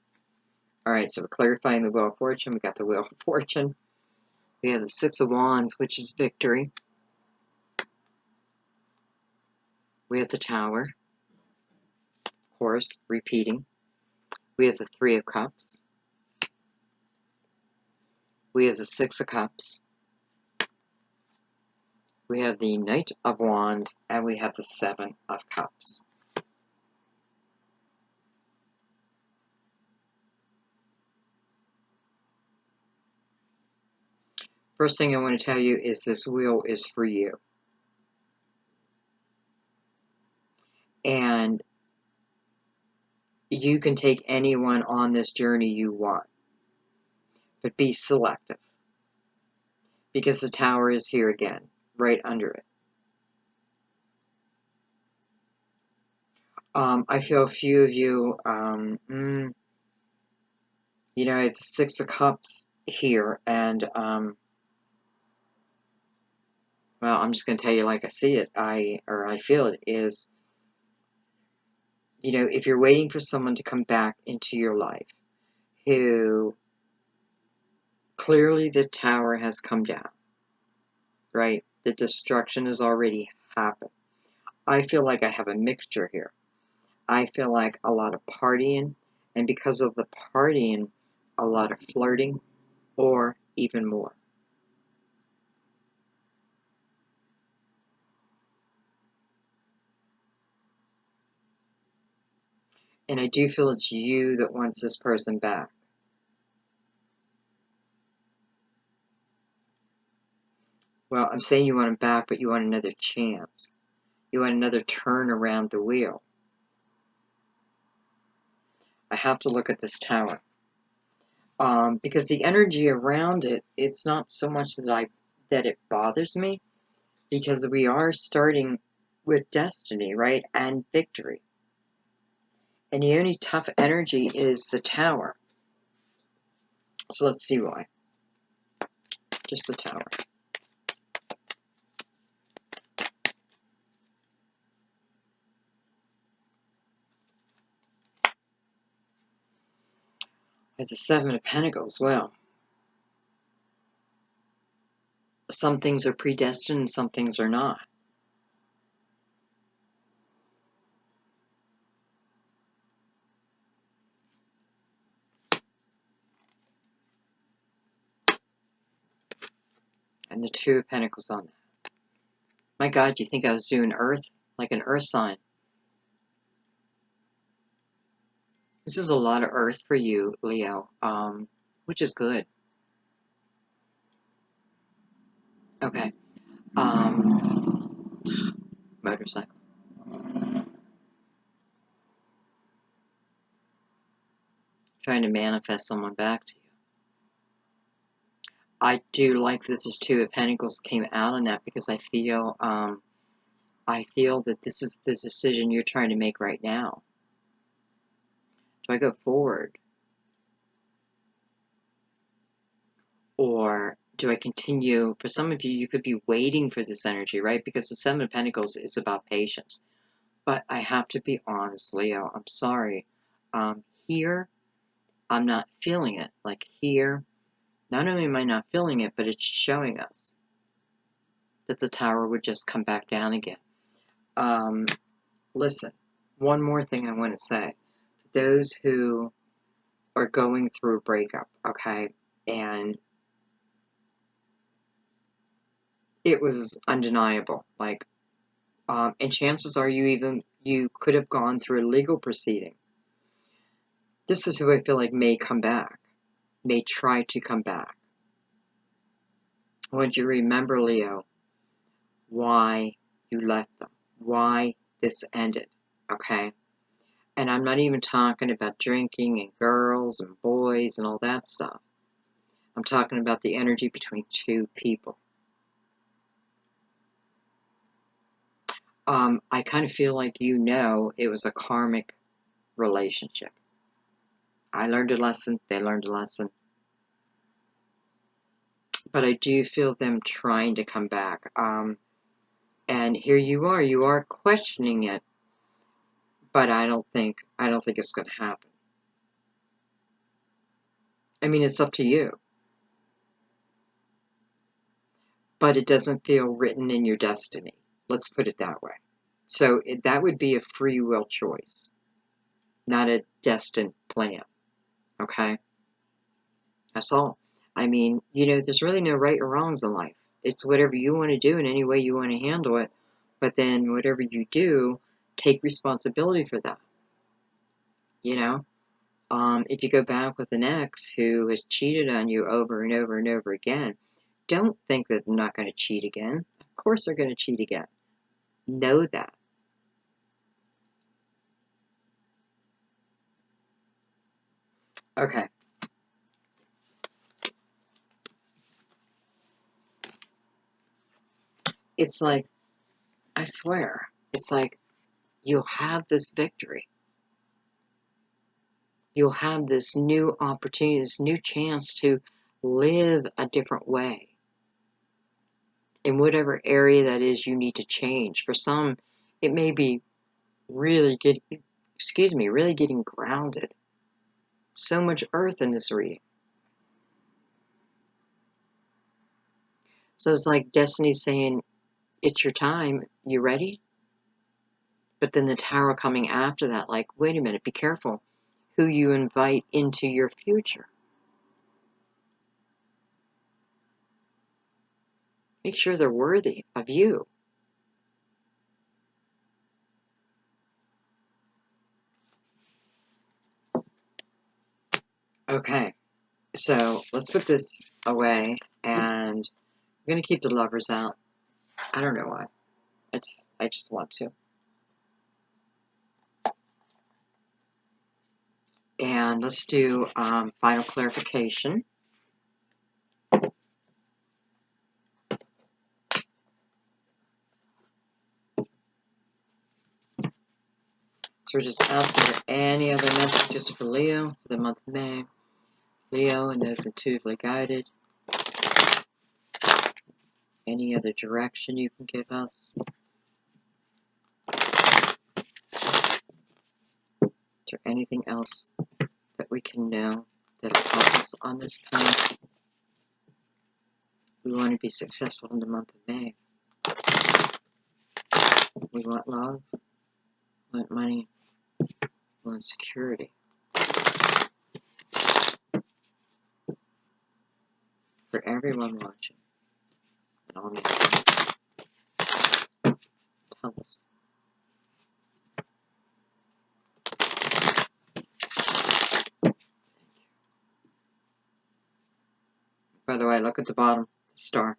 All right, so we're clarifying the Wheel of Fortune. We got the Wheel of Fortune. We have the Six of Wands, which is victory. We have the Tower, of course, repeating. We have the Three of Cups. We have the Six of Cups. We have the Knight of Wands, and we have the Seven of Cups. First thing I want to tell you is this wheel is for you. And you can take anyone on this journey you want. But be selective. Because the Tower is here again, right under it. I feel a few of you, you know, it's the Six of Cups here, and, well, I'm just going to tell you like I see it, I feel it, is, you know, if you're waiting for someone to come back into your life, who, clearly the Tower has come down, right? The destruction has already happened. I feel like I have a mixture here. I feel like a lot of partying, and because of the partying, a lot of flirting, or even more. And I do feel it's you that wants this person back. Well, I'm saying you want him back, but you want another chance. You want another turn around the wheel. I have to look at this Tower. Because the energy around it, it's not so much that it bothers me, because we are starting with destiny, right? And victory. And the only tough energy is the Tower. So let's see why. Just the Tower. It's a Seven of Pentacles. Well, some things are predestined and some things are not. And the Two of Pentacles on that. My God, you think I was doing Earth? Like an Earth sign. This is a lot of Earth for you, Leo, which is good. Okay. Motorcycle. Trying to manifest someone back to you. I do like this is Two of Pentacles came out on that, because I feel that this is the decision you're trying to make right now. Do I go forward? Or do I continue? For some of you, you could be waiting for this energy, right? Because the Seven of Pentacles is about patience. But I have to be honest, Leo, I'm sorry. Here, I'm not feeling it. Like here, not only am I not feeling it, but it's showing us that the Tower would just come back down again. Listen, one more thing I want to say. For those who are going through a breakup, okay, and it was undeniable, like, and chances are you could have gone through a legal proceeding. This is who I feel like may come back, may try to come back. I want you to remember, Leo, why you left them, why this ended, okay? And I'm not even talking about drinking and girls and boys and all that stuff. I'm talking about the energy between two people. I kind of feel like it was a karmic relationship. I learned a lesson, they learned a lesson. But I do feel them trying to come back. And here you are questioning it, but I don't think it's going to happen. I mean, it's up to you, but it doesn't feel written in your destiny. Let's put it that way. So that would be a free will choice, not a destined plan. Okay? That's all. I mean, there's really no right or wrongs in life. It's whatever you want to do in any way you want to handle it. But then whatever you do, take responsibility for that. If you go back with an ex who has cheated on you over and over and over again, don't think that they're not going to cheat again. Of course they're going to cheat again. Know that. Okay. It's like, I swear, it's like you'll have this victory. You'll have this new opportunity, this new chance to live a different way in whatever area that is you need to change. For some, it may be really really getting grounded. So much earth in this reading. So it's like Destiny saying, it's your time, you ready? But then the Tower coming after that, like, wait a minute, be careful who you invite into your future. Make sure they're worthy of you. Okay, so let's put this away, and I'm going to keep the Lovers out. I don't know why. I just want to. And let's do final clarification. So we're just asking for any other messages for Leo for the month of May. Leo and those intuitively guided. Any other direction you can give us? Is there anything else that we can know that'll help us on this path? We want to be successful in the month of May. We want love, we want money, we want security. For everyone watching, and all men, tell us. By the way, look at the bottom, the star.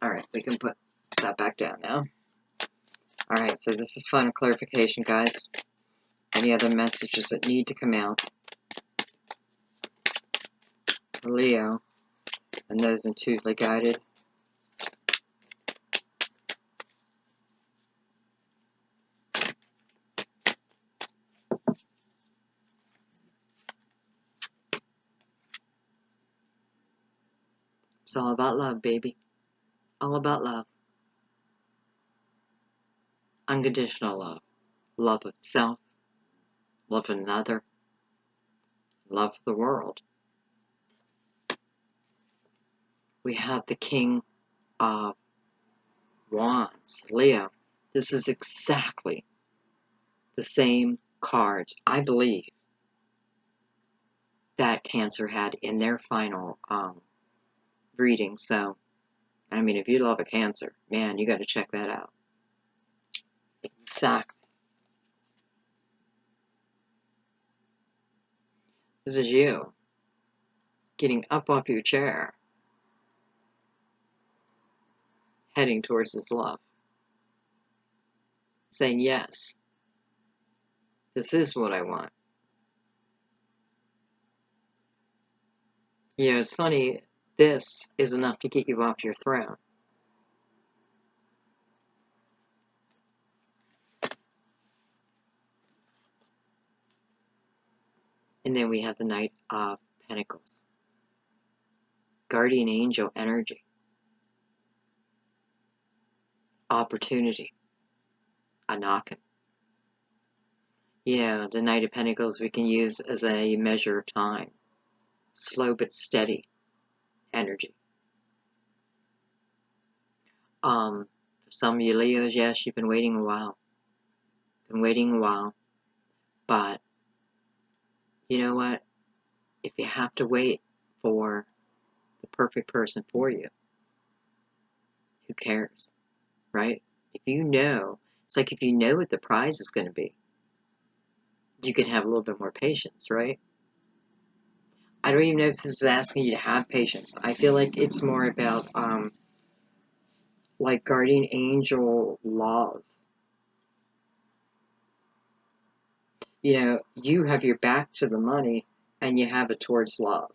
Alright, we can put that back down now. Alright, so this is final clarification, guys. Any other messages that need to come out? Leo, and those intuitively guided. It's all about love, baby. All about love. Unconditional love. Love of self. Love of another. Love the world. We have the King of Wands, Leo. This is exactly the same cards, I believe, that Cancer had in their final reading. So, I mean, if you love a Cancer, man, you got to check that out. Exactly. This is you getting up off your chair, heading towards this love, saying, yes, this is what I want. You know, it's funny, this is enough to get you off your throne. And then we have the Knight of Pentacles. Guardian angel energy. Opportunity. A knocking. Yeah, the Knight of Pentacles we can use as a measure of time. Slow but steady energy. For some of you Leos, yes, you've been waiting a while. But you know what? If you have to wait for the perfect person for you, who cares, right? If you know, it's like if you know what the prize is going to be, you can have a little bit more patience, right? I don't even know if this is asking you to have patience. I feel like it's more about like guardian angel love. You know, you have your back to the money and you have it towards love.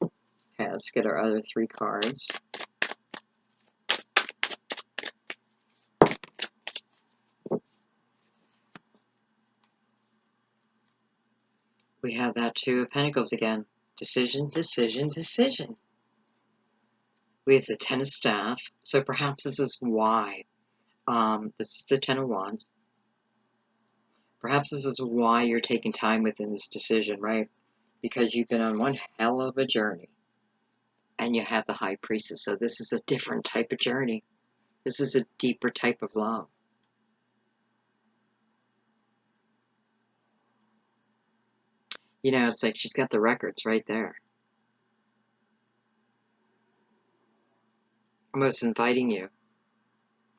Okay, let's get our other three cards. We have that Two of Pentacles again. Decision, decision, decision. We have the Ten of Staff. So perhaps this is why. This is the Ten of Wands. Perhaps this is why you're taking time within this decision, right? Because you've been on one hell of a journey. And you have the High Priestess. So this is a different type of journey. This is a deeper type of love. You know, it's like she's got the records right there. Almost inviting you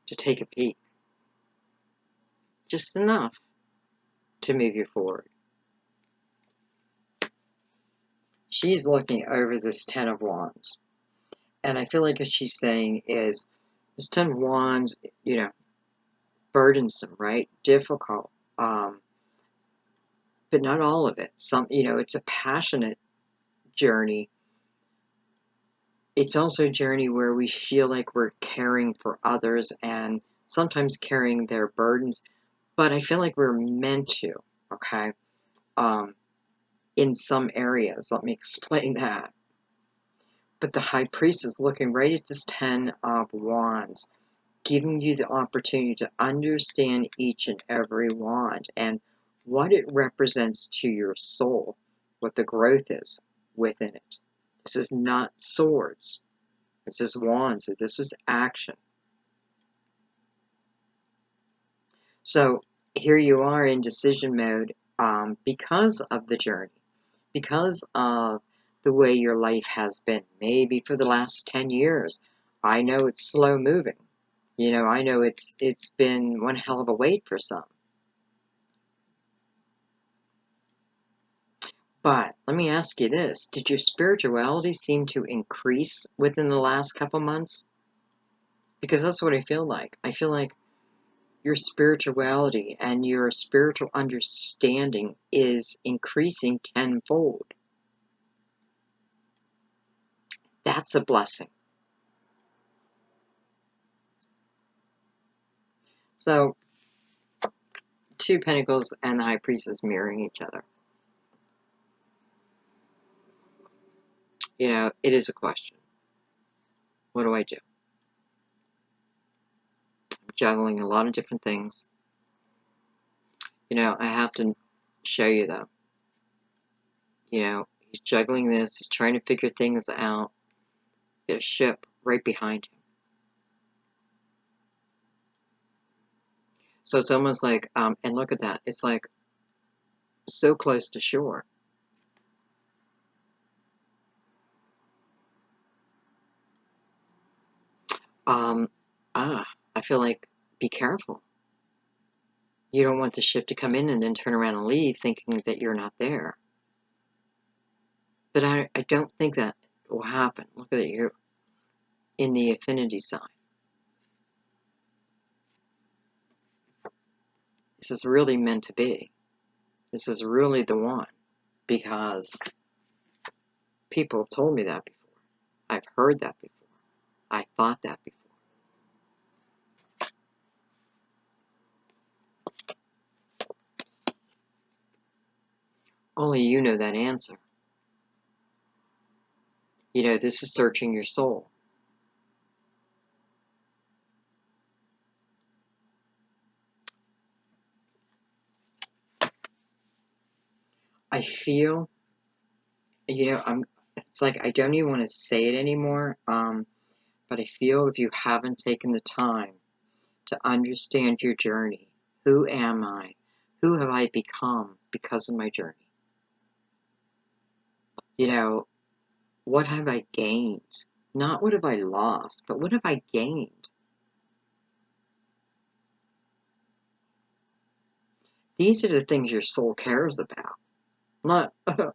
to take a peek. Just enough to move you forward. She's looking over this Ten of Wands. And I feel like what she's saying is, this Ten of Wands, you know, burdensome, right? Difficult. But not all of it. Some, you know, it's a passionate journey. It's also a journey where we feel like we're caring for others and sometimes carrying their burdens. But I feel like we're meant to, okay? In some areas. Let me explain that. But the High Priest is looking right at this Ten of Wands, giving you the opportunity to understand each and every wand and what it represents to your soul, what the growth is within it. This is not swords. This is wands. This is action. So here you are in decision mode because of the journey, because of the way your life has been, maybe for the last 10 years. I know it's slow moving. You know, I know it's been one hell of a wait for some. But let me ask you this. Did your spirituality seem to increase within the last couple months? Because that's what I feel like. I feel like your spirituality and your spiritual understanding is increasing tenfold. That's a blessing. So, Two Pentacles and the High Priestess mirroring each other. You know, it is a question. What do I do? I'm juggling a lot of different things. You know, I have to show you though. You know, he's juggling this, he's trying to figure things out. He's got a ship right behind him. So it's almost like, and look at that, it's like so close to shore. I feel like be careful. You don't want the ship to come in and then turn around and leave thinking that you're not there. But I don't think that will happen. Look at it, you're in the affinity sign. This is really meant to be. This is really the one. Because people have told me that before. I've heard that before. I thought that before. Only you know that answer. You know, this is searching your soul. I feel, you know, it's like I don't even want to say it anymore, but I feel if you haven't taken the time to understand your journey, who am I? Who have I become because of my journey? You know, what have I gained? Not what have I lost, but what have I gained? These are the things your soul cares about. Not,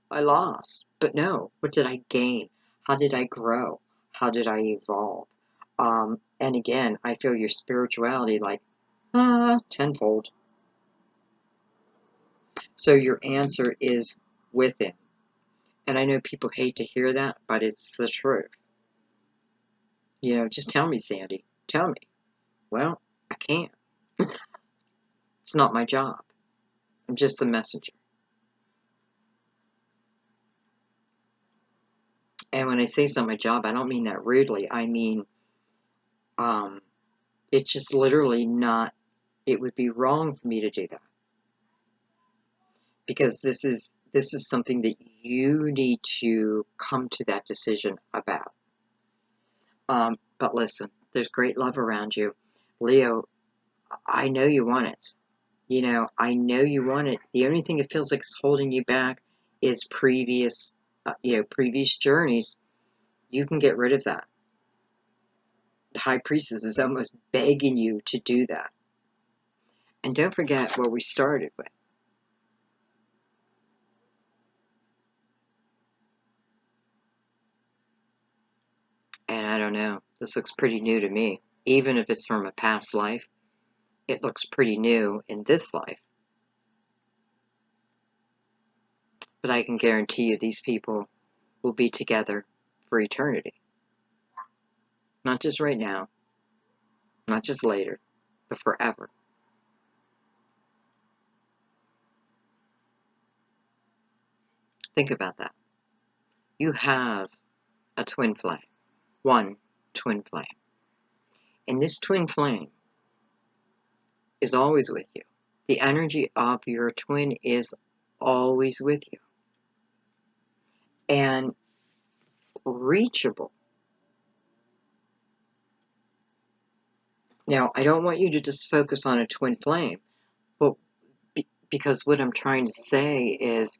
I lost, but no, what did I gain? How did I grow? How did I evolve? And again, I feel your spirituality like, tenfold. So your answer is within. And I know people hate to hear that, but it's the truth. You know, just tell me, Sandy. Tell me. Well, I can't. It's not my job. I'm just the messenger. And when I say it's not my job, I don't mean that rudely. I mean, it's just literally not, it would be wrong for me to do that. Because this is something that you need to come to that decision about. But listen, there's great love around you. Leo, I know you want it. You know, I know you want it. The only thing it feels like is holding you back is previous journeys. You can get rid of that. The High Priestess is almost begging you to do that. And don't forget where we started with. And I don't know, this looks pretty new to me. Even if it's from a past life, it looks pretty new in this life. But I can guarantee you these people will be together for eternity. Not just right now, not just later, but forever. Think about that. You have a twin flame. One twin flame. And this twin flame is always with you. The energy of your twin is always with you. And reachable. Now, I don't want you to just focus on a twin flame, but because what I'm trying to say is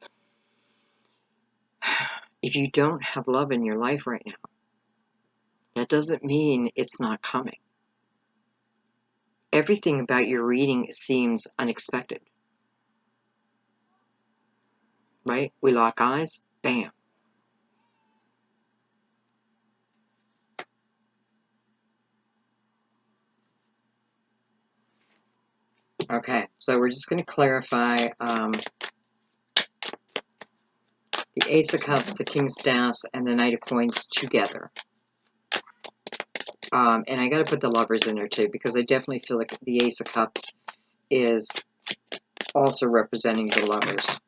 if you don't have love in your life right now, that doesn't mean it's not coming. Everything about your reading seems unexpected, right? We lock eyes, bam. Okay, so we're just going to clarify the Ace of Cups, the King of Staffs, and the Knight of Coins together. And I got to put the Lovers in there too, because I definitely feel like the Ace of Cups is also representing the Lovers.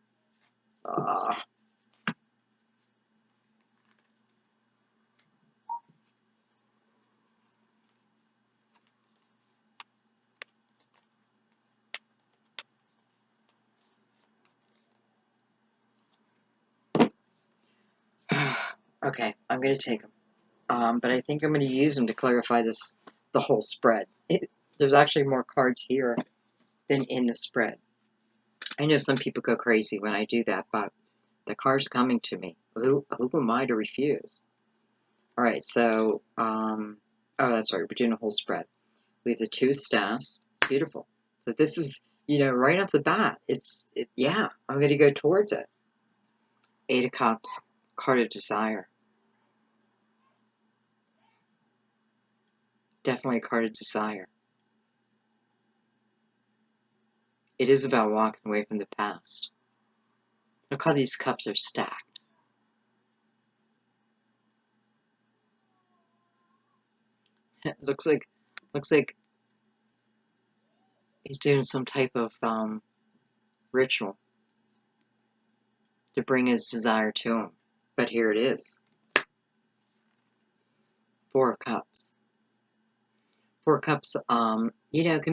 Okay, I'm going to take them. But I think I'm going to use them to clarify the whole spread. There's actually more cards here than in the spread. I know some people go crazy when I do that, but the card's coming to me. Who am I to refuse? All right, so, oh, that's right, we're doing a whole spread. We have the Two of Staffs. Beautiful. So this is, right off the bat, yeah, I'm going to go towards it. Eight of Cups, card of desire. Definitely a card of desire. It is about walking away from the past. Look how these cups are stacked. It looks like he's doing some type of ritual to bring his desire to him. But here it is. Four of Cups. Four of Cups, can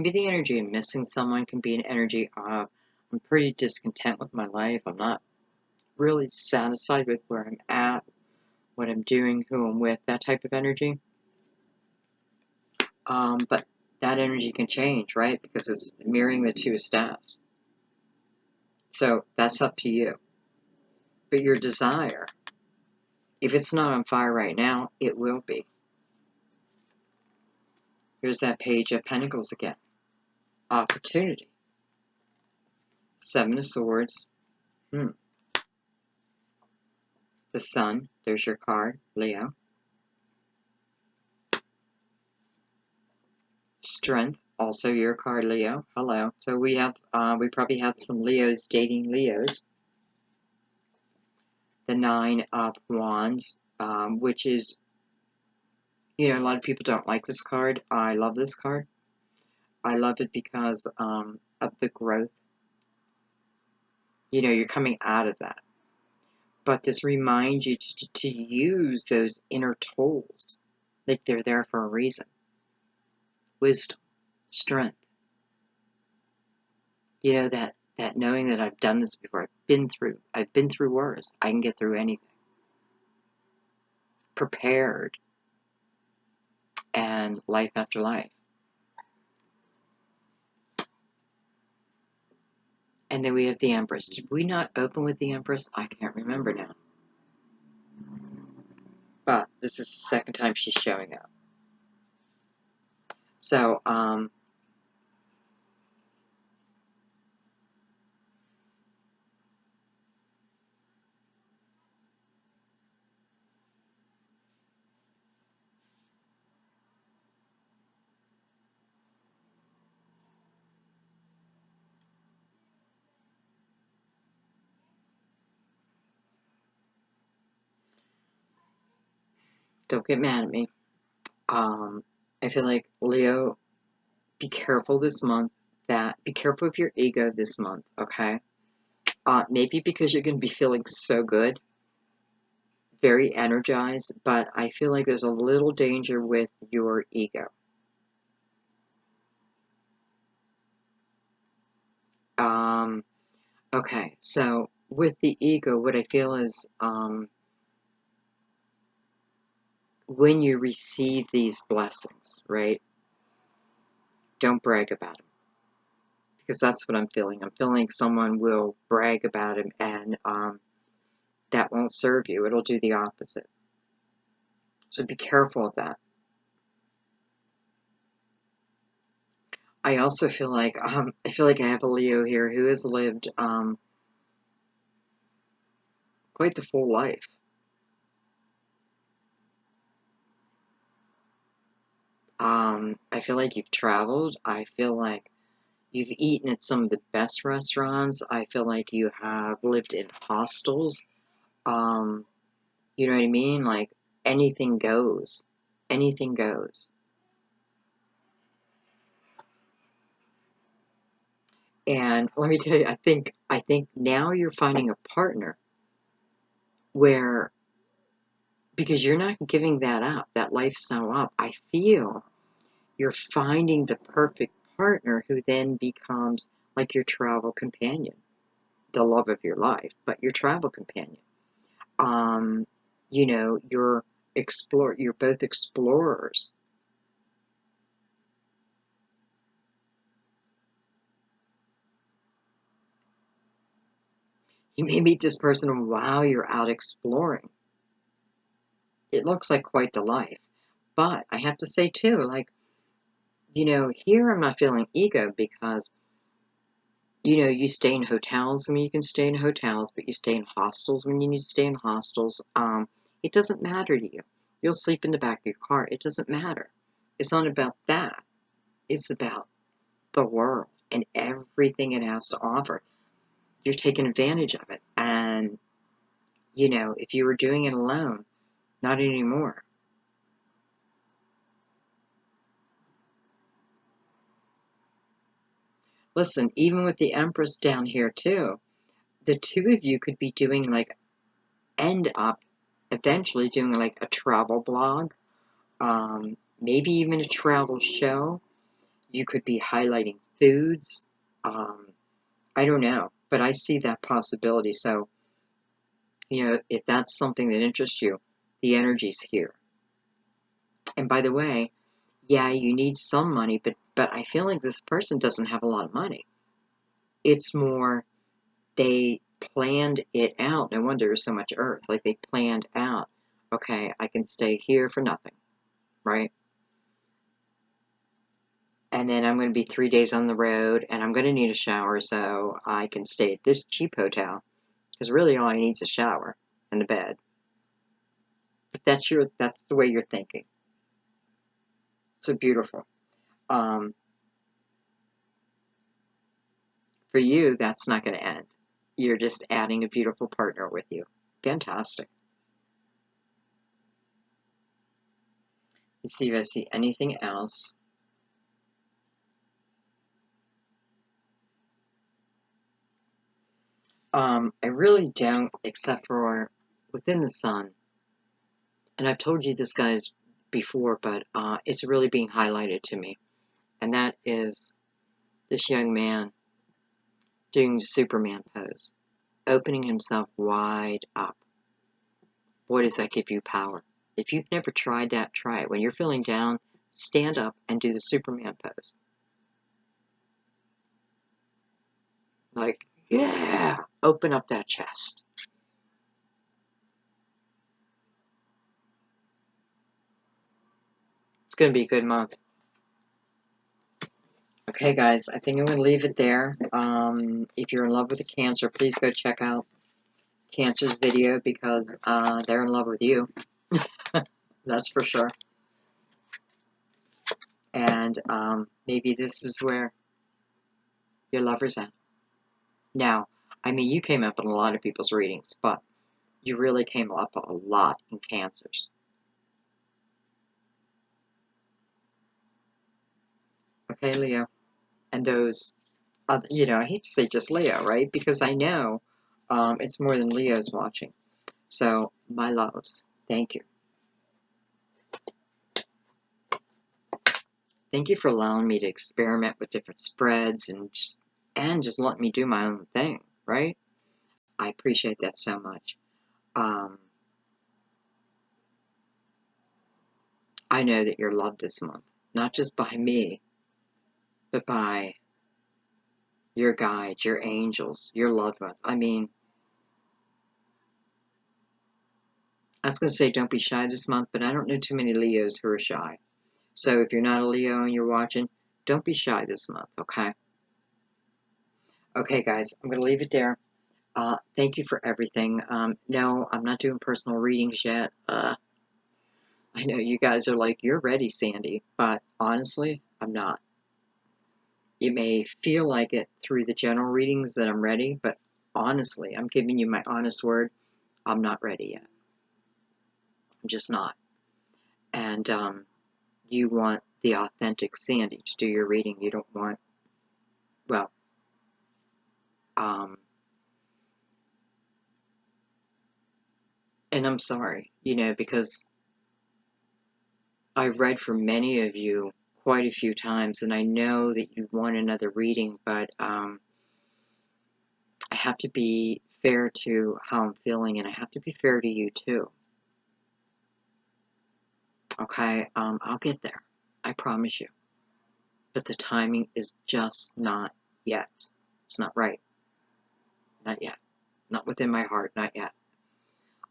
be the energy of missing someone, can be an energy of I'm pretty discontent with my life. I'm not really satisfied with where I'm at, what I'm doing, who I'm with, that type of energy. But that energy can change, right? Because it's mirroring the Two of Staves. So that's up to you. But your desire, if it's not on fire right now, it will be. Here's that Page of Pentacles again. Opportunity. Seven of Swords. The Sun. There's your card, Leo. Strength. Also your card, Leo. Hello. So we probably have some Leos dating Leos. The Nine of Wands, which is, a lot of people don't like this card. I love this card. I love it because of the growth. You're coming out of that. But this reminds you to use those inner tools. Like they're there for a reason. Wisdom, strength. That knowing that I've done this before. I've been through worse. I can get through anything. Prepared. And life after life. And then we have the Empress. Did we not open with the Empress? I can't remember now. But this is the second time she's showing up. So, don't get mad at me. I feel like, Leo, be careful this month. Be careful of your ego this month, okay? Maybe because you're going to be feeling so good, very energized, but I feel like there's a little danger with your ego. Okay, so with the ego, what I feel is when you receive these blessings, right? Don't brag about them. Because that's what I'm feeling. I'm feeling someone will brag about him, and that won't serve you. It'll do the opposite. So be careful of that. I also feel like I have a Leo here who has lived quite the full life. I feel like you've traveled. I feel like you've eaten at some of the best restaurants. I feel like you have lived in hostels. You know what I mean? Like anything goes. Anything goes. And let me tell you, I think now you're finding a partner where, because you're not giving that up, that lifestyle up, I feel you're finding the perfect partner who then becomes like your travel companion, the love of your life, but your travel companion. You're both explorers. You may meet this person while you're out exploring. It looks like quite the life. But I have to say too, like, here I'm not feeling ego because You know, you stay in hotels when you can stay in hotels, but you stay in hostels when you need to stay in hostels. It doesn't matter to you. You'll sleep in the back of your car. It doesn't matter. It's not about that. It's about the world and everything it has to offer. You're taking advantage of it. And, you know, if you were doing it alone, not anymore. Listen, even with the Empress down here too, the two of you could be doing like, end up eventually doing like a travel blog, maybe even a travel show. You could be highlighting foods. Um, I don't know, but I see that possibility. So, you know, if that's something that interests you, the energy's here. And by the way, yeah, you need some money, but I feel like this person doesn't have a lot of money. It's more they planned it out. No wonder there's so much earth. Like they planned out, okay, I can stay here for nothing, right? And then I'm going to be 3 days on the road and I'm going to need a shower, so I can stay at this cheap hotel. Because really all I need is a shower and a bed. But that's the way you're thinking. So beautiful. Um, for you, that's not going to end. You're just adding a beautiful partner with you. Fantastic. Let's see if I see anything else. I really don't, except for within the sun. And I've told you this guy before, but it's really being highlighted to me. And that is this young man doing the Superman pose, opening himself wide up. Boy, does that give you power. If you've never tried that, try it. When you're feeling down, stand up and do the Superman pose. Like, yeah, open up that chest. It's going to be a good month. Okay, guys, I think I'm going to leave it there. If you're in love with a Cancer, please go check out Cancer's video because they're in love with you. That's for sure. And maybe this is where your lover's at. Now, I mean, you came up in a lot of people's readings, but you really came up a lot in Cancers. Okay, Leo. And those, you know, I hate to say just Leo, right? Because I know it's more than Leo's watching. So, my loves, thank you. Thank you for allowing me to experiment with different spreads and just let me do my own thing, right? I appreciate that so much. Um, I know that you're loved this month, not just by me, but by your guides, your angels, your loved ones. I mean, I was going to say don't be shy this month, but I don't know too many Leos who are shy. So if you're not a Leo and you're watching, don't be shy this month, okay? Okay, guys, I'm going to leave it there. Thank you for everything. No, I'm not doing personal readings yet. I know you guys are like, you're ready, Sandy, but honestly, I'm not. You may feel like it through the general readings that I'm ready, but honestly, I'm giving you my honest word, I'm not ready yet. I'm just not. And you want the authentic Sandy to do your reading. You don't want, well, um, and I'm sorry, you know, because I've read for many of you quite a few times, and I know that you want another reading, but I have to be fair to how I'm feeling, and I have to be fair to you too. Okay, I'll get there. I promise you. But the timing is just not yet. It's not right. Not yet. Not within my heart. Not yet.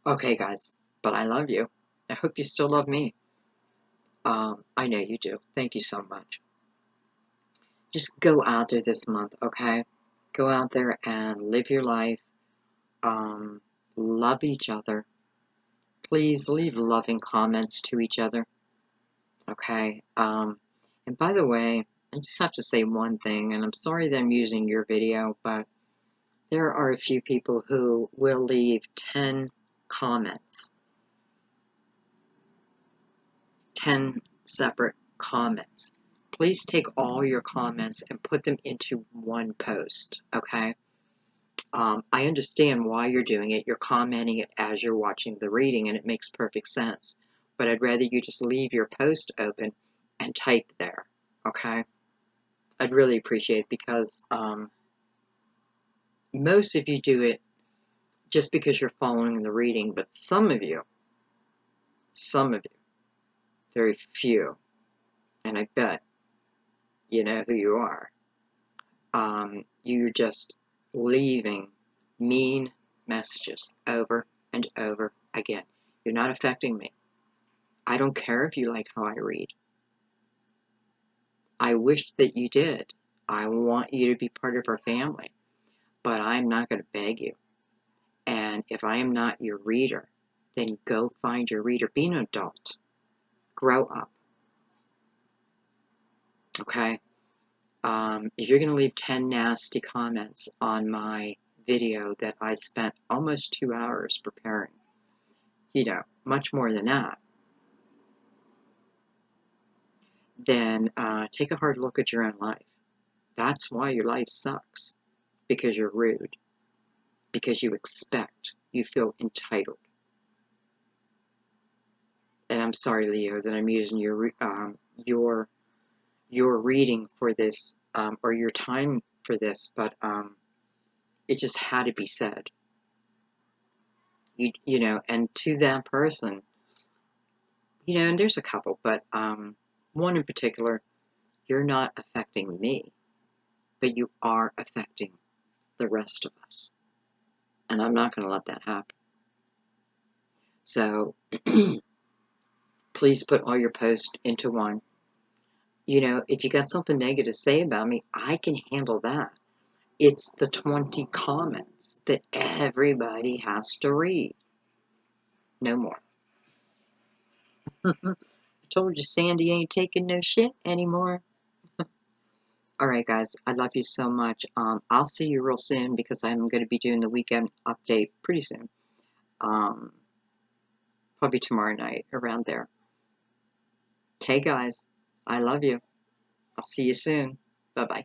Okay, guys. But I love you. I hope you still love me. I know you do. Thank you so much. Just go out there this month, okay? Go out there and live your life. Love each other. Please leave loving comments to each other. Okay. And by the way, I just have to say one thing, and I'm sorry that I'm using your video, but there are a few people who will leave 10 comments, 10 separate comments. Please take all your comments and put them into one post, okay? I understand why you're doing it. You're commenting it as you're watching the reading, and it makes perfect sense. But I'd rather you just leave your post open and type there, okay? I'd really appreciate it because most of you do it just because you're following the reading, but some of you, very few, and I bet you know who you are, you're just leaving mean messages over and over again. You're not affecting me. I don't care if you like how I read. I wish that you did. I want you to be part of our family, but I'm not going to beg you. And if I am not your reader, then go find your reader. Be an adult. Grow up. Okay? If you're going to leave 10 nasty comments on my video that I spent almost 2 hours preparing, much more than that, then take a hard look at your own life. That's why your life sucks. Because you're rude. Because you expect. You feel entitled. And I'm sorry, Leo, that I'm using your reading for this, or your time for this, but it just had to be said. And to that person, and there's a couple, but one in particular, you're not affecting me, but you are affecting the rest of us. And I'm not going to let that happen. So please put all your posts into one. If you got something negative to say about me, I can handle that. It's the 20 comments that everybody has to read. No more. I told you Sandy ain't taking no shit anymore. Alright guys, I love you so much. I'll see you real soon because I'm going to be doing the weekend update pretty soon. Probably tomorrow night, around there. Okay guys, I love you. I'll see you soon. Bye-bye.